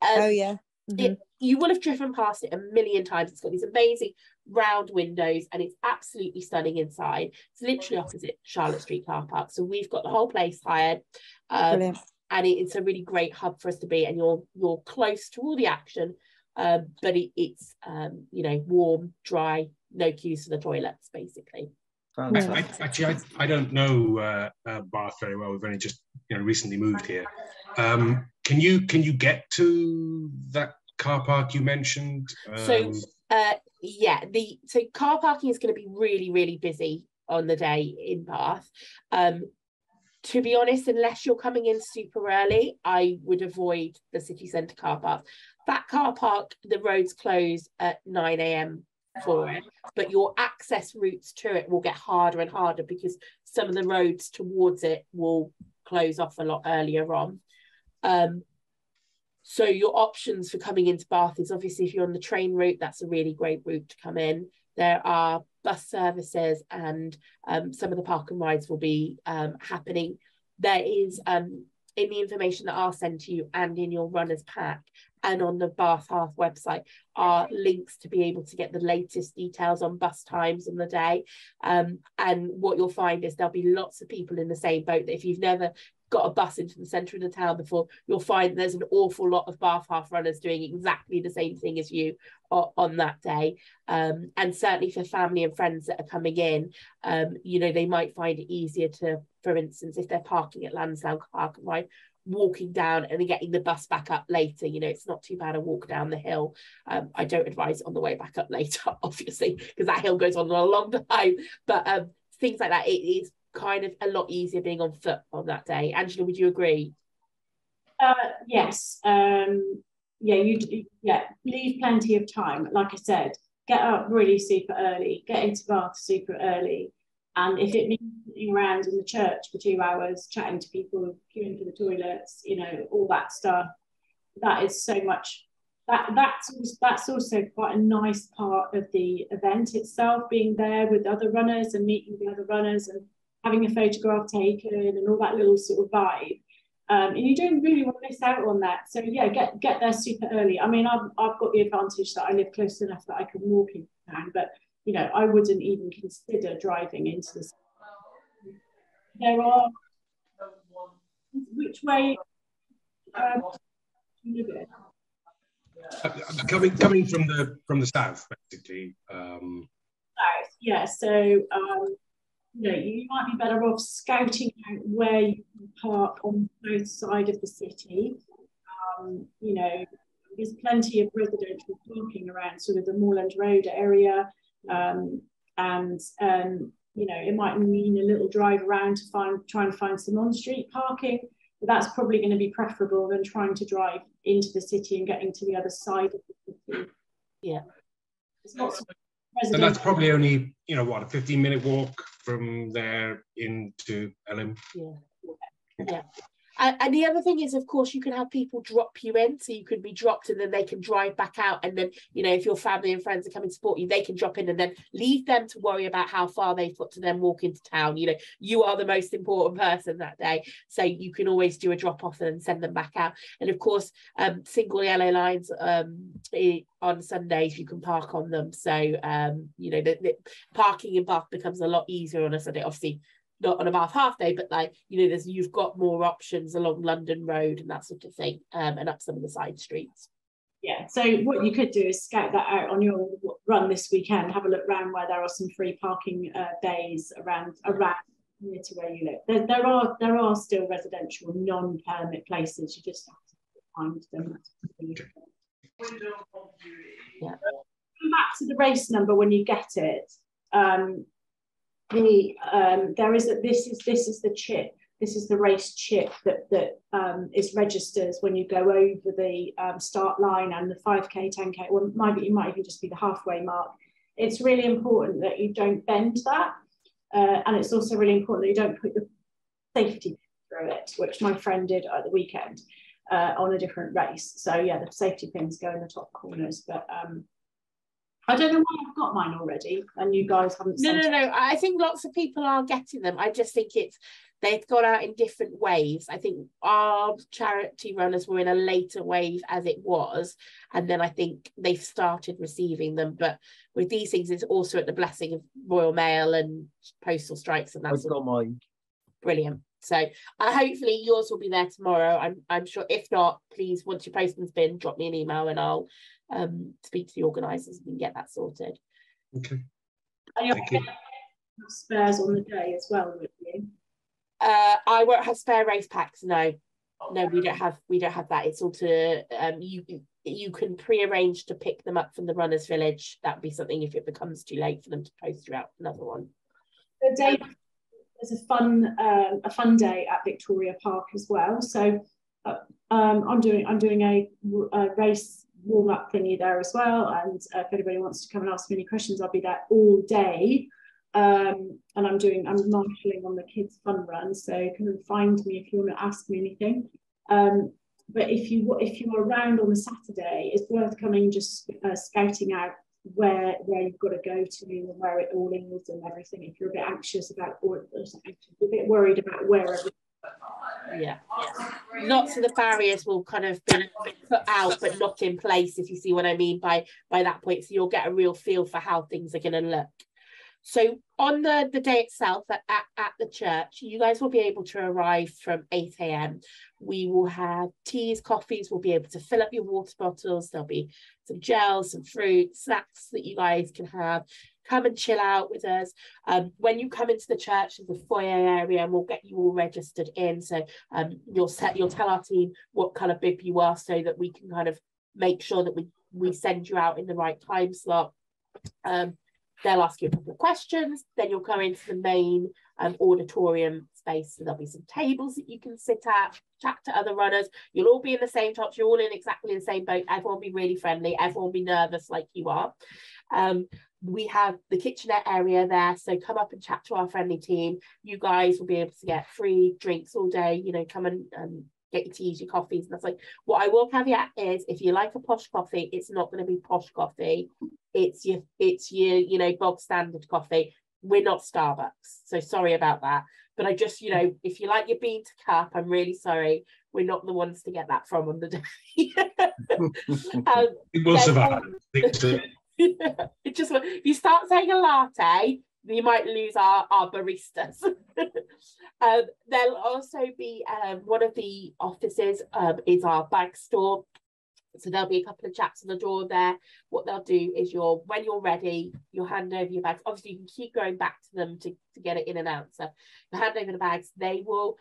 Oh, yeah. Mm-hmm. You will have driven past it a million times. It's got these amazing round windows and it's absolutely stunning inside. It's literally opposite Charlotte Street car park. So we've got the whole place hired. Brilliant. And it's a really great hub for us to be, and you're close to all the action. But it's warm, dry, no queues for the toilets, basically. Actually, I don't know Bath very well. We've only just recently moved here. Can you get to that car park you mentioned? So car parking is going to be really, really busy on the day in Bath. To be honest, unless you're coming in super early, I would avoid the city centre car park. That car park, the roads close at 9 a.m. for it, but your access routes to it will get harder and harder because some of the roads towards it will close off a lot earlier on. So your options for coming into Bath is obviously if you're on the train route, that's a really great route to come in. There are bus services and some of the park and rides will be happening. There is in the information that I'll send to you and in your runner's pack and on the Bath Hearth website are links to be able to get the latest details on bus times on the day. And what you'll find is there'll be lots of people in the same boat that if you've never got a bus into the centre of the town before, you'll find there's an awful lot of Bath Hearth runners doing exactly the same thing as you on that day. And certainly for family and friends that are coming in, they might find it easier to, for instance, if they're parking at Lansdowne Park and Ride, walking down and getting the bus back up later. It's not too bad a walk down the hill. I don't advise it on the way back up later, obviously, because that hill goes on a long time. But things like that, it is kind of a lot easier being on foot on that day. Angela, would you agree? Yes. Leave plenty of time. Like I said, get up really super early, get into Bath super early. And if it means sitting around in the church for 2 hours, chatting to people, queuing for the toilets, all that stuff, that is so much. That's also quite a nice part of the event itself, being there with other runners and meeting the other runners and having a photograph taken and all that little sort of vibe. And you don't really want to miss out on that. So yeah, get there super early. I mean, I've got the advantage that I live close enough that I can walk into town, but I wouldn't even consider driving into the city. There are, which way you live in? Coming from the south, basically. South, yeah. So you might be better off scouting out where you can park on both sides of the city. There's plenty of residential parking around sort of the Moorland Road area, and you know, it might mean a little drive around to try and find some on-street parking, but that's probably going to be preferable than trying to drive into the city and getting to the other side of the city. Yeah. There's lots of And that's probably only, you know, what, a 15-minute walk from there into Elm. Yeah. Yeah. And the other thing is, of course, you can have people drop you in, so you can be dropped and then they can drive back out. And then, you know, if your family and friends are coming to support you, they can drop in and then leave them to worry about how far they've got to then walk into town. You know, you are the most important person that day. So you can always do a drop off and send them back out. And of course, single yellow lines on Sundays, you can park on them. So, you know, the parking in Bath becomes a lot easier on a Sunday, obviously. Not on a Bath half day, but like, you know, you've got more options along London Road and that sort of thing, and up some of the side streets. Yeah, so what you could do is scout that out on your run this weekend, have a look around where there are some free parking bays around near to where you live. There are still residential non-permit places, you just have to find them. Yeah. Come back to the race number when you get it. This is the chip. This is the race chip that is registered when you go over the start line and the 5k, 10k. Well, it might even just be the halfway mark. It's really important that you don't bend that, and it's also really important that you don't put the safety through it, which my friend did at the weekend on a different race. So yeah, the safety pins go in the top corners, but. I don't know why I've got mine already and you guys haven't. No. I think lots of people are getting them. I just think they've gone out in different waves. I think our charity runners were in a later wave as it was, and then I think they've started receiving them. But with these things, it's also at the blessing of Royal Mail and postal strikes and that. I've got mine. Brilliant. So hopefully yours will be there tomorrow. I'm sure. If not, please, once your postman's been, drop me an email and I'll speak to the organisers and get that sorted. Okay. And you'll have spares on the day as well, would you? I won't have spare race packs. No, we don't have that. It's all to you can pre-arrange to pick them up from the runners' village. That'd be something if it becomes too late for them to post you out another one. The day there's a fun day at Victoria Park as well. So I'm doing a race warm-up thingy there as well, and if anybody wants to come and ask me any questions, I'll be there all day. And I'm marshalling on the kids' fun run, so come and find me if you want to ask me anything. But if you're around on the Saturday, it's worth coming just scouting out where you've got to go to and where it all is and everything. If you're a bit anxious about or a bit worried about where everything. Yeah. Lots of the barriers will kind of be put out but not in place, if you see what I mean by that point. So you'll get a real feel for how things are going to look. So on the day itself at the church, you guys will be able to arrive from 8 a.m. We will have teas, coffees, we'll be able to fill up your water bottles. There'll be some gels, some fruit, snacks that you guys can have. Come and chill out with us. When you come into the church, there's a foyer area and we'll get you all registered in. So you'll tell our team what colour bib you are so that we can kind of make sure that we send you out in the right time slot. They'll ask you a couple of questions, then you'll go into the main auditorium space. So there'll be some tables that you can sit at, chat to other runners. You'll all be in the same tops. You're all in exactly the same boat. Everyone will be really friendly. Everyone will be nervous like you are. We have the kitchenette area there. So come up and chat to our friendly team. You guys will be able to get free drinks all day. You know, come and get your teas, your coffees. And that's like, what I will caveat is if you like a posh coffee, it's not going to be posh coffee. It's your you know, bog standard coffee. We're not Starbucks, so sorry about that. But I just, you know, if you like your bean to cup, I'm really sorry, we're not the ones to get that from on the day. It will survive. It just, if you start saying a latte, you might lose our baristas. There'll also be one of the offices is our bag store. So there'll be a couple of chaps on the door there. What they'll do is when you're ready, you'll hand over your bags. Obviously, you can keep going back to them to get it in and out. So you hand over the bags. They will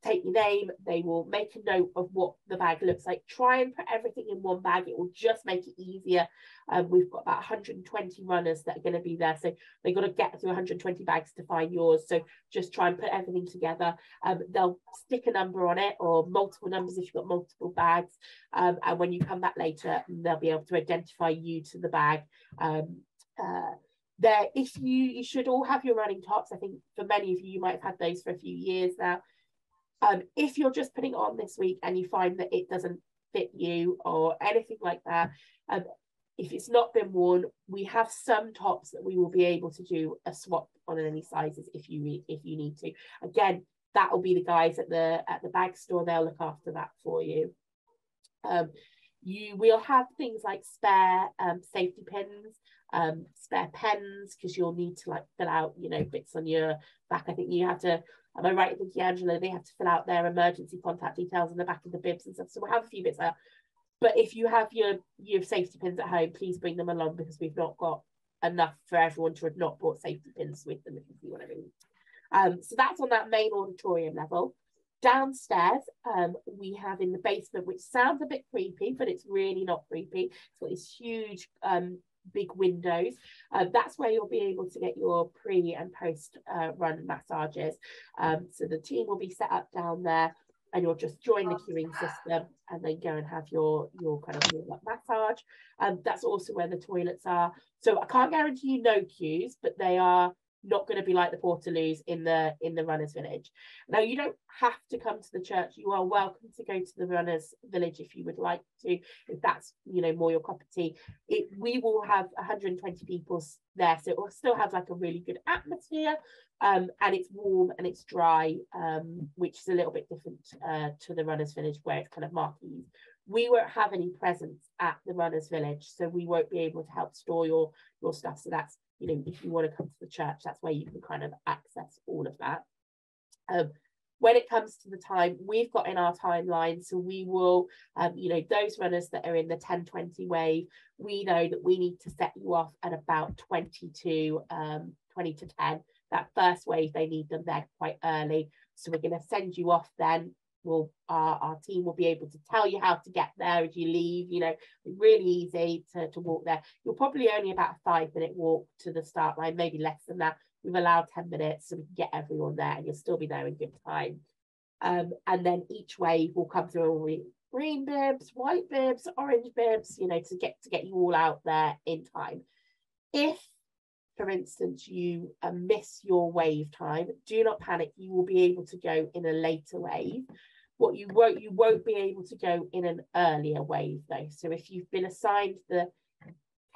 take your name. They will make a note of what the bag looks like. Try and put everything in one bag. It will just make it easier. We've got about 120 runners that are going to be there. So they've got to get through 120 bags to find yours. So just try and put everything together. They'll stick a number on it, or multiple numbers if you've got multiple bags. And when you come back later, they'll be able to identify you to the bag. If you should all have your running tops. I think for many of you, you might have had those for a few years now. If you're just putting it on this week and you find that it doesn't fit you or anything like that, if it's not been worn, we have some tops that we will be able to do a swap on any sizes if you need to. Again, that will be the guys at the bag store. They'll look after that for you. You will have things like spare safety pins, spare pens, because you'll need to like fill out, you know, bits on your back. I think you have to, am I right in thinking, Angela, they have to fill out their emergency contact details on the back of the bibs and stuff. So we'll have a few bits there. But if you have your safety pins at home, please bring them along, because we've not got enough for everyone to have not brought safety pins with them, if you see what I mean. So that's on that main auditorium level. Downstairs, we have in the basement, which sounds a bit creepy, but it's really not creepy. It's got these huge big windows. That's where you'll be able to get your pre and post run massages. So the team will be set up down there, and you'll just join the queuing system and then go and have your kind of massage. That's also where the toilets are. So I can't guarantee you no queues, but they are not going to be like the Portaloos in the runners village. Now, you don't have to come to the church. You are welcome to go to the runners village if you would like to, if that's, you know, more your cup of tea. We will have 120 people there, so it will still have like a really good atmosphere, and it's warm and it's dry, which is a little bit different to the runners village, where it's kind of marquee. We won't have any presence at the runners village, so we won't be able to help store your stuff. So that's, you know, if you want to come to the church, that's where you can kind of access all of that. When it comes to the time, we've got in our timeline, so we will, you know, those runners that are in the 10:20 wave, we know that we need to set you off at about 20 to 10. That first wave, they need them there quite early, so we're going to send you off then. Our team will be able to tell you how to get there as you leave. You know, really easy to walk there. You're probably only about a 5-minute walk to the start line, maybe less than that. We've allowed 10 minutes so we can get everyone there, and you'll still be there in good time. And then each wave will come through all green bibs, white bibs, orange bibs, you know, to get you all out there in time. If, for instance, you miss your wave time, do not panic. You will be able to go in a later wave. What you won't be able to go in an earlier wave though. So if you've been assigned the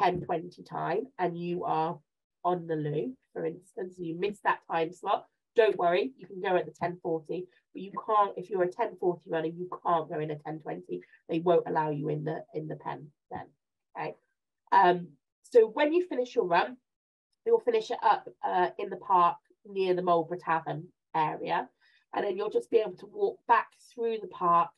10:20 time and you are on the loo, for instance, you miss that time slot, don't worry, you can go at the 10:40, but you can't, if you're a 10:40 runner, you can't go in a 10:20. They won't allow you in the pen then. Okay. So when you finish your run, you'll finish it up in the park near the Marlborough Tavern area, and then you'll just be able to walk back through the park,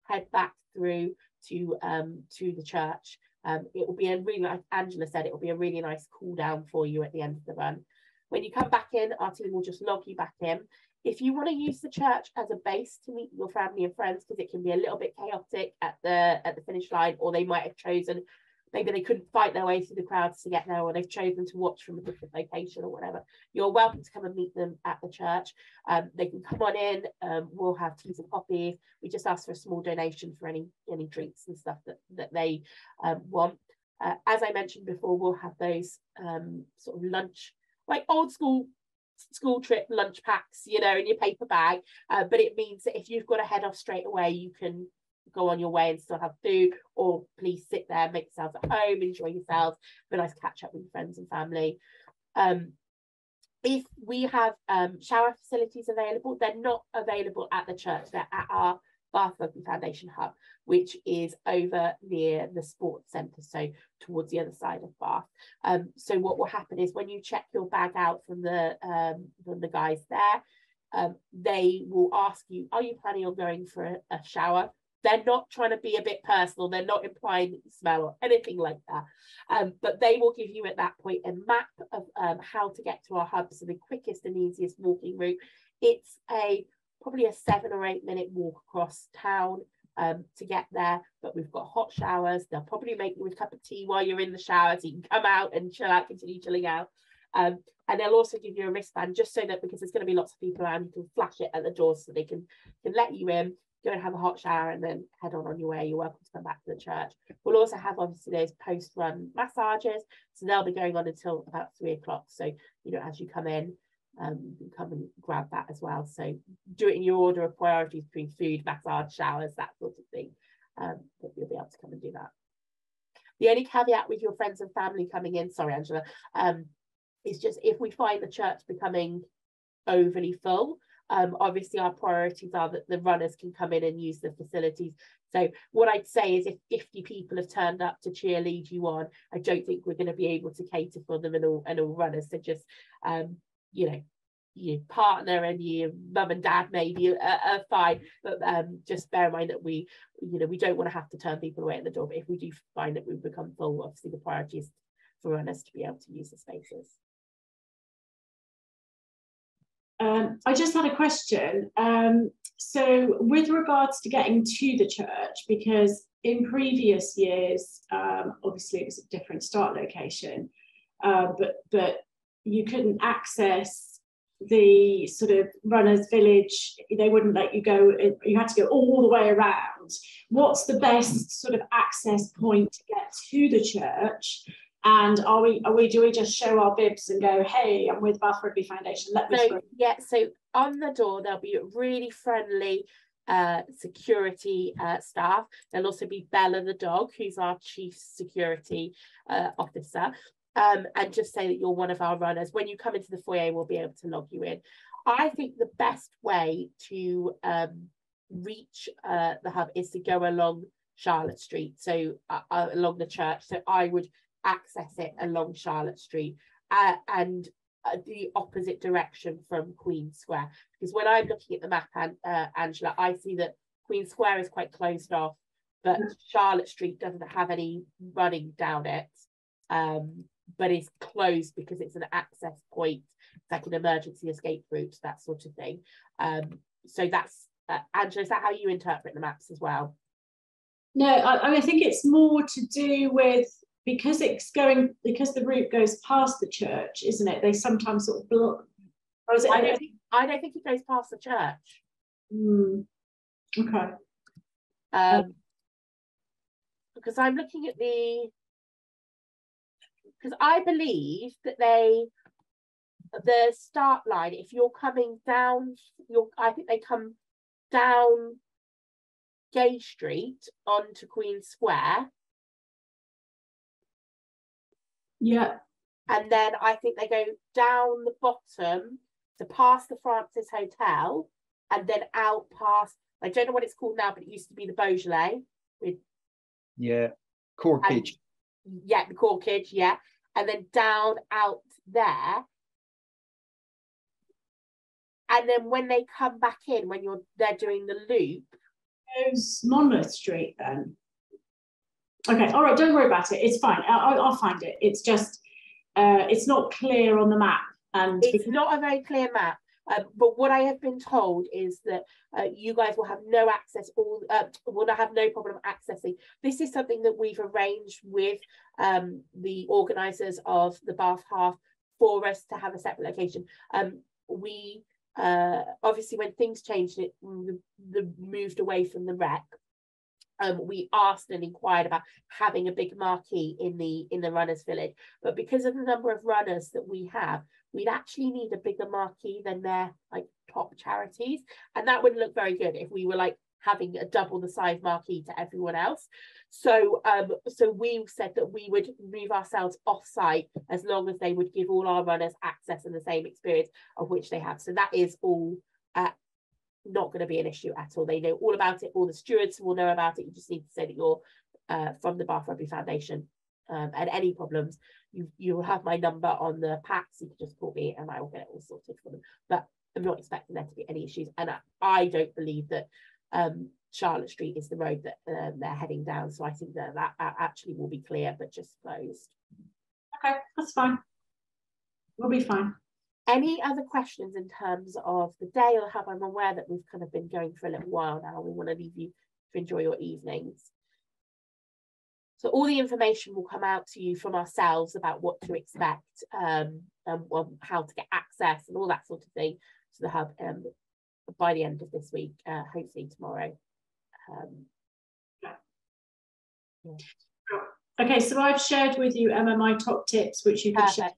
head back through to the church. It will be a really, like Angela said, it will be a really nice cool down for you at the end of the run. When you come back in, our team will just log you back in. If you want to use the church as a base to meet your family and friends, because it can be a little bit chaotic at the finish line, or they might have chosen, maybe they couldn't fight their way through the crowds to get there, or they've chosen to watch from a different location or whatever, you're welcome to come and meet them at the church. They can come on in. We'll have teas and coffees. We just ask for a small donation for any drinks and stuff that they want. As I mentioned before, we'll have those sort of lunch, like old school trip lunch packs, you know, in your paper bag. But it means that if you've got to head off straight away, you can go on your way and still have food, or please sit there, make yourselves at home, enjoy yourselves, have a nice catch up with your friends and family. If we have shower facilities available, they're not available at the church, they're at our Bath Rugby Foundation hub, which is over near the sports centre, so towards the other side of Bath. So what will happen is when you check your bag out from the guys there, they will ask you, are you planning on going for a shower? They're not trying to be a bit personal. They're not implying that you smell or anything like that. But they will give you at that point a map of how to get to our hub. So the quickest and easiest walking route. It's probably a 7 or 8 minute walk across town to get there. But we've got hot showers. They'll probably make you a cup of tea while you're in the shower, so you can come out and chill out, continue chilling out. And they'll also give you a wristband, just so that, because there's going to be lots of people around, you can flash it at the door so they can let you in, go and have a hot shower, and then head on your way. You're welcome to come back to the church. We'll also have, obviously, those post-run massages, so they'll be going on until about 3 o'clock. So, you know, as you come in, you can come and grab that as well. So do it in your order of priorities between food, massage, showers, that sort of thing. But you'll be able to come and do that. The only caveat with your friends and family coming in, sorry, Angela, is just if we find the church becoming overly full, obviously our priorities are that the runners can come in and use the facilities. So what I'd say is, if 50 people have turned up to cheerlead you on, I don't think we're going to be able to cater for them and all runners. So just you know, your partner and your mum and dad maybe are fine, but just bear in mind that we don't want to have to turn people away at the door. But if we do find that we become full, obviously the priority is for runners to be able to use the spaces. I just had a question. So with regards to getting to the church, because in previous years, obviously it was a different start location, but you couldn't access the sort of runners village. They wouldn't let you go. You had to go all the way around. What's the best sort of access point to get to the church? And do we just show our bibs and go, hey, I'm with Bath Rugby Foundation, let me through? Yeah, so on the door there'll be really friendly security staff. There'll also be Bella the dog, who's our chief security officer, and just say that you're one of our runners. When you come into the foyer, we'll be able to log you in. I think the best way to reach the hub is to go along Charlotte Street, so along the church. So I would access it along Charlotte Street and the opposite direction from Queen Square, because when I'm looking at the map, Angela, I see that Queen Square is quite closed off, but Charlotte Street doesn't have any running down it, but it's closed because it's an access point. It's like an emergency escape route, that sort of thing. So that's Angela, is that how you interpret the maps as well? No, I think it's more to do with, because the route goes past the church, isn't it? They sometimes sort of block. Or is it? I don't think it goes past the church. Okay. Because I'm looking at because I believe that the start line, if you're coming down, I think they come down Gay Street onto Queen Square. Yeah. And then I think they go down the bottom to past the Francis Hotel and then out past, I don't know what it's called now, but it used to be the Beaujolais. Corkage. Yeah, the Corkage, yeah. And then down out there. And then when they come back in, when they're doing the loop. Goes Monmouth Street then. Okay, all right, don't worry about it. It's fine. I'll find it. It's just, it's not clear on the map. And it's not a very clear map. But what I have been told is that you guys will have no access, will have no problem accessing. This is something that we've arranged with the organisers of the Bath Half for us to have a separate location. We obviously, when things changed, it moved away from the rec. We asked and inquired about having a big marquee in the runners village, but because of the number of runners that we have, we'd actually need a bigger marquee than their like top charities, and that wouldn't look very good if we were like having a double the size marquee to everyone else. So so we said that we would move ourselves off site as long as they would give all our runners access and the same experience of which they have. So that is all not going to be an issue at all. They know all about it. All the stewards will know about it. You just need to say that you're from the Bath Rugby Foundation. And any problems, you will have my number on the packs. You can just call me and I will get it all sorted for them. But I'm not expecting there to be any issues. And I don't believe that Charlotte Street is the road that they're heading down. So I think that actually will be clear, but just closed. Okay, that's fine. We'll be fine. Any other questions in terms of the day or have? I'm aware that we've kind of been going for a little while now. We want to leave you to enjoy your evenings. So all the information will come out to you from ourselves about what to expect and how to get access and all that sort of thing to the hub by the end of this week, hopefully tomorrow. Yeah. Okay, so I've shared with you, Emma, my top tips, which you can share.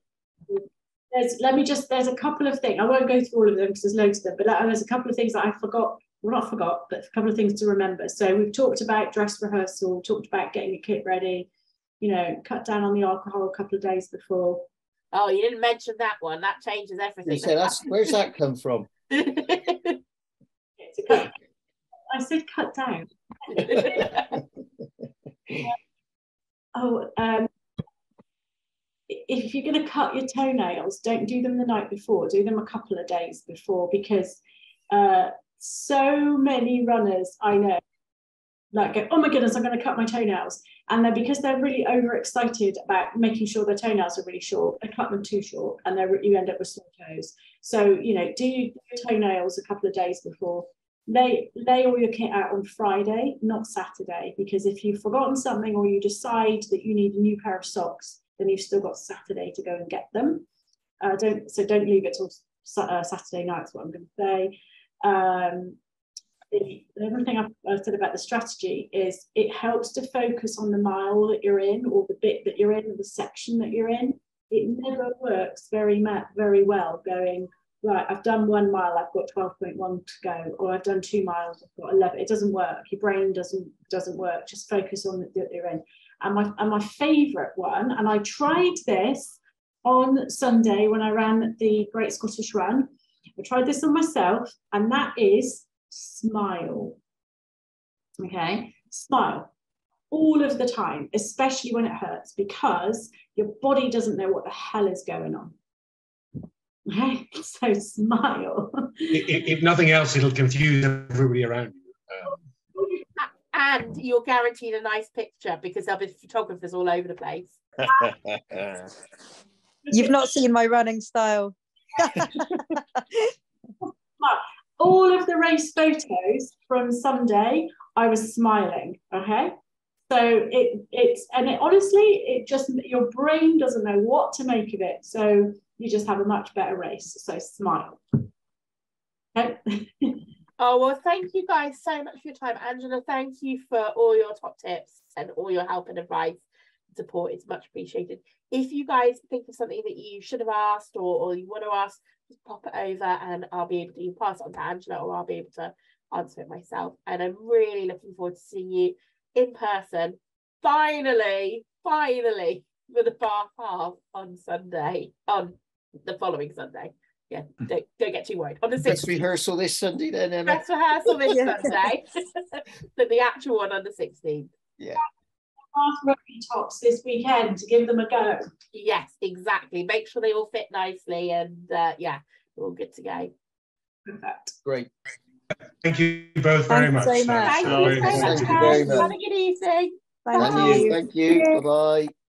There's a couple of things. I won't go through all of them because there's loads of them, but there's a couple of things that I forgot. Well, not forgot, but a couple of things to remember. So we've talked about dress rehearsal, talked about getting your kit ready, you know, cut down on the alcohol a couple of days before. Oh, you didn't mention that one. That changes everything. So where's that come from? I said cut down. If you're going to cut your toenails, don't do them the night before. Do them a couple of days before, because so many runners I know like go, oh my goodness, I'm going to cut my toenails, and then because they're really overexcited about making sure their toenails are really short, they cut them too short, and you end up with sore toes. So you know, do your toenails a couple of days before. Lay all your kit out on Friday, not Saturday, because if you've forgotten something or you decide that you need a new pair of socks, then you've still got Saturday to go and get them. Don't leave it till Saturday night, is what I'm going to say. The other thing I've said about the strategy is it helps to focus on the mile that you're in, or the bit that you're in, or the section that you're in. It never works very well going, right, I've done 1 mile, I've got 12.1 to go, or I've done 2 miles, I've got 11. It doesn't work. Your brain doesn't work. Just focus on the bit you're in. And my favourite one, and I tried this on Sunday when I ran the Great Scottish Run. I tried this on myself, and that is smile. Okay, smile all of the time, especially when it hurts, because your body doesn't know what the hell is going on. Okay, so smile. If nothing else, it'll confuse everybody around you. And you're guaranteed a nice picture because there'll be photographers all over the place. You've not seen my running style. All of the race photos from Sunday, I was smiling. Okay, so honestly, your brain doesn't know what to make of it, so you just have a much better race. So smile. Okay. Oh, well, thank you guys so much for your time. Angela, thank you for all your top tips and all your help and advice and support. It's much appreciated. If you guys think of something that you should have asked or you want to ask, just pop it over and I'll be able to pass it on to Angela, or I'll be able to answer it myself. And I'm really looking forward to seeing you in person, finally, for the Bath Half on Sunday, on the following Sunday. Yeah, don't get too worried. On the 16th. Dress rehearsal this Sunday then, Emma. Dress rehearsal this Sunday. But the actual one on the 16th. Yeah. Bath rugby tops this weekend to give them a go. Yes, exactly. Make sure they all fit nicely, and yeah, we're all good to go. Perfect. Great. Thank you both very much. So much. Thank you so much. Thank you very much. Have a good evening. Thank you. Thank you. Bye-bye.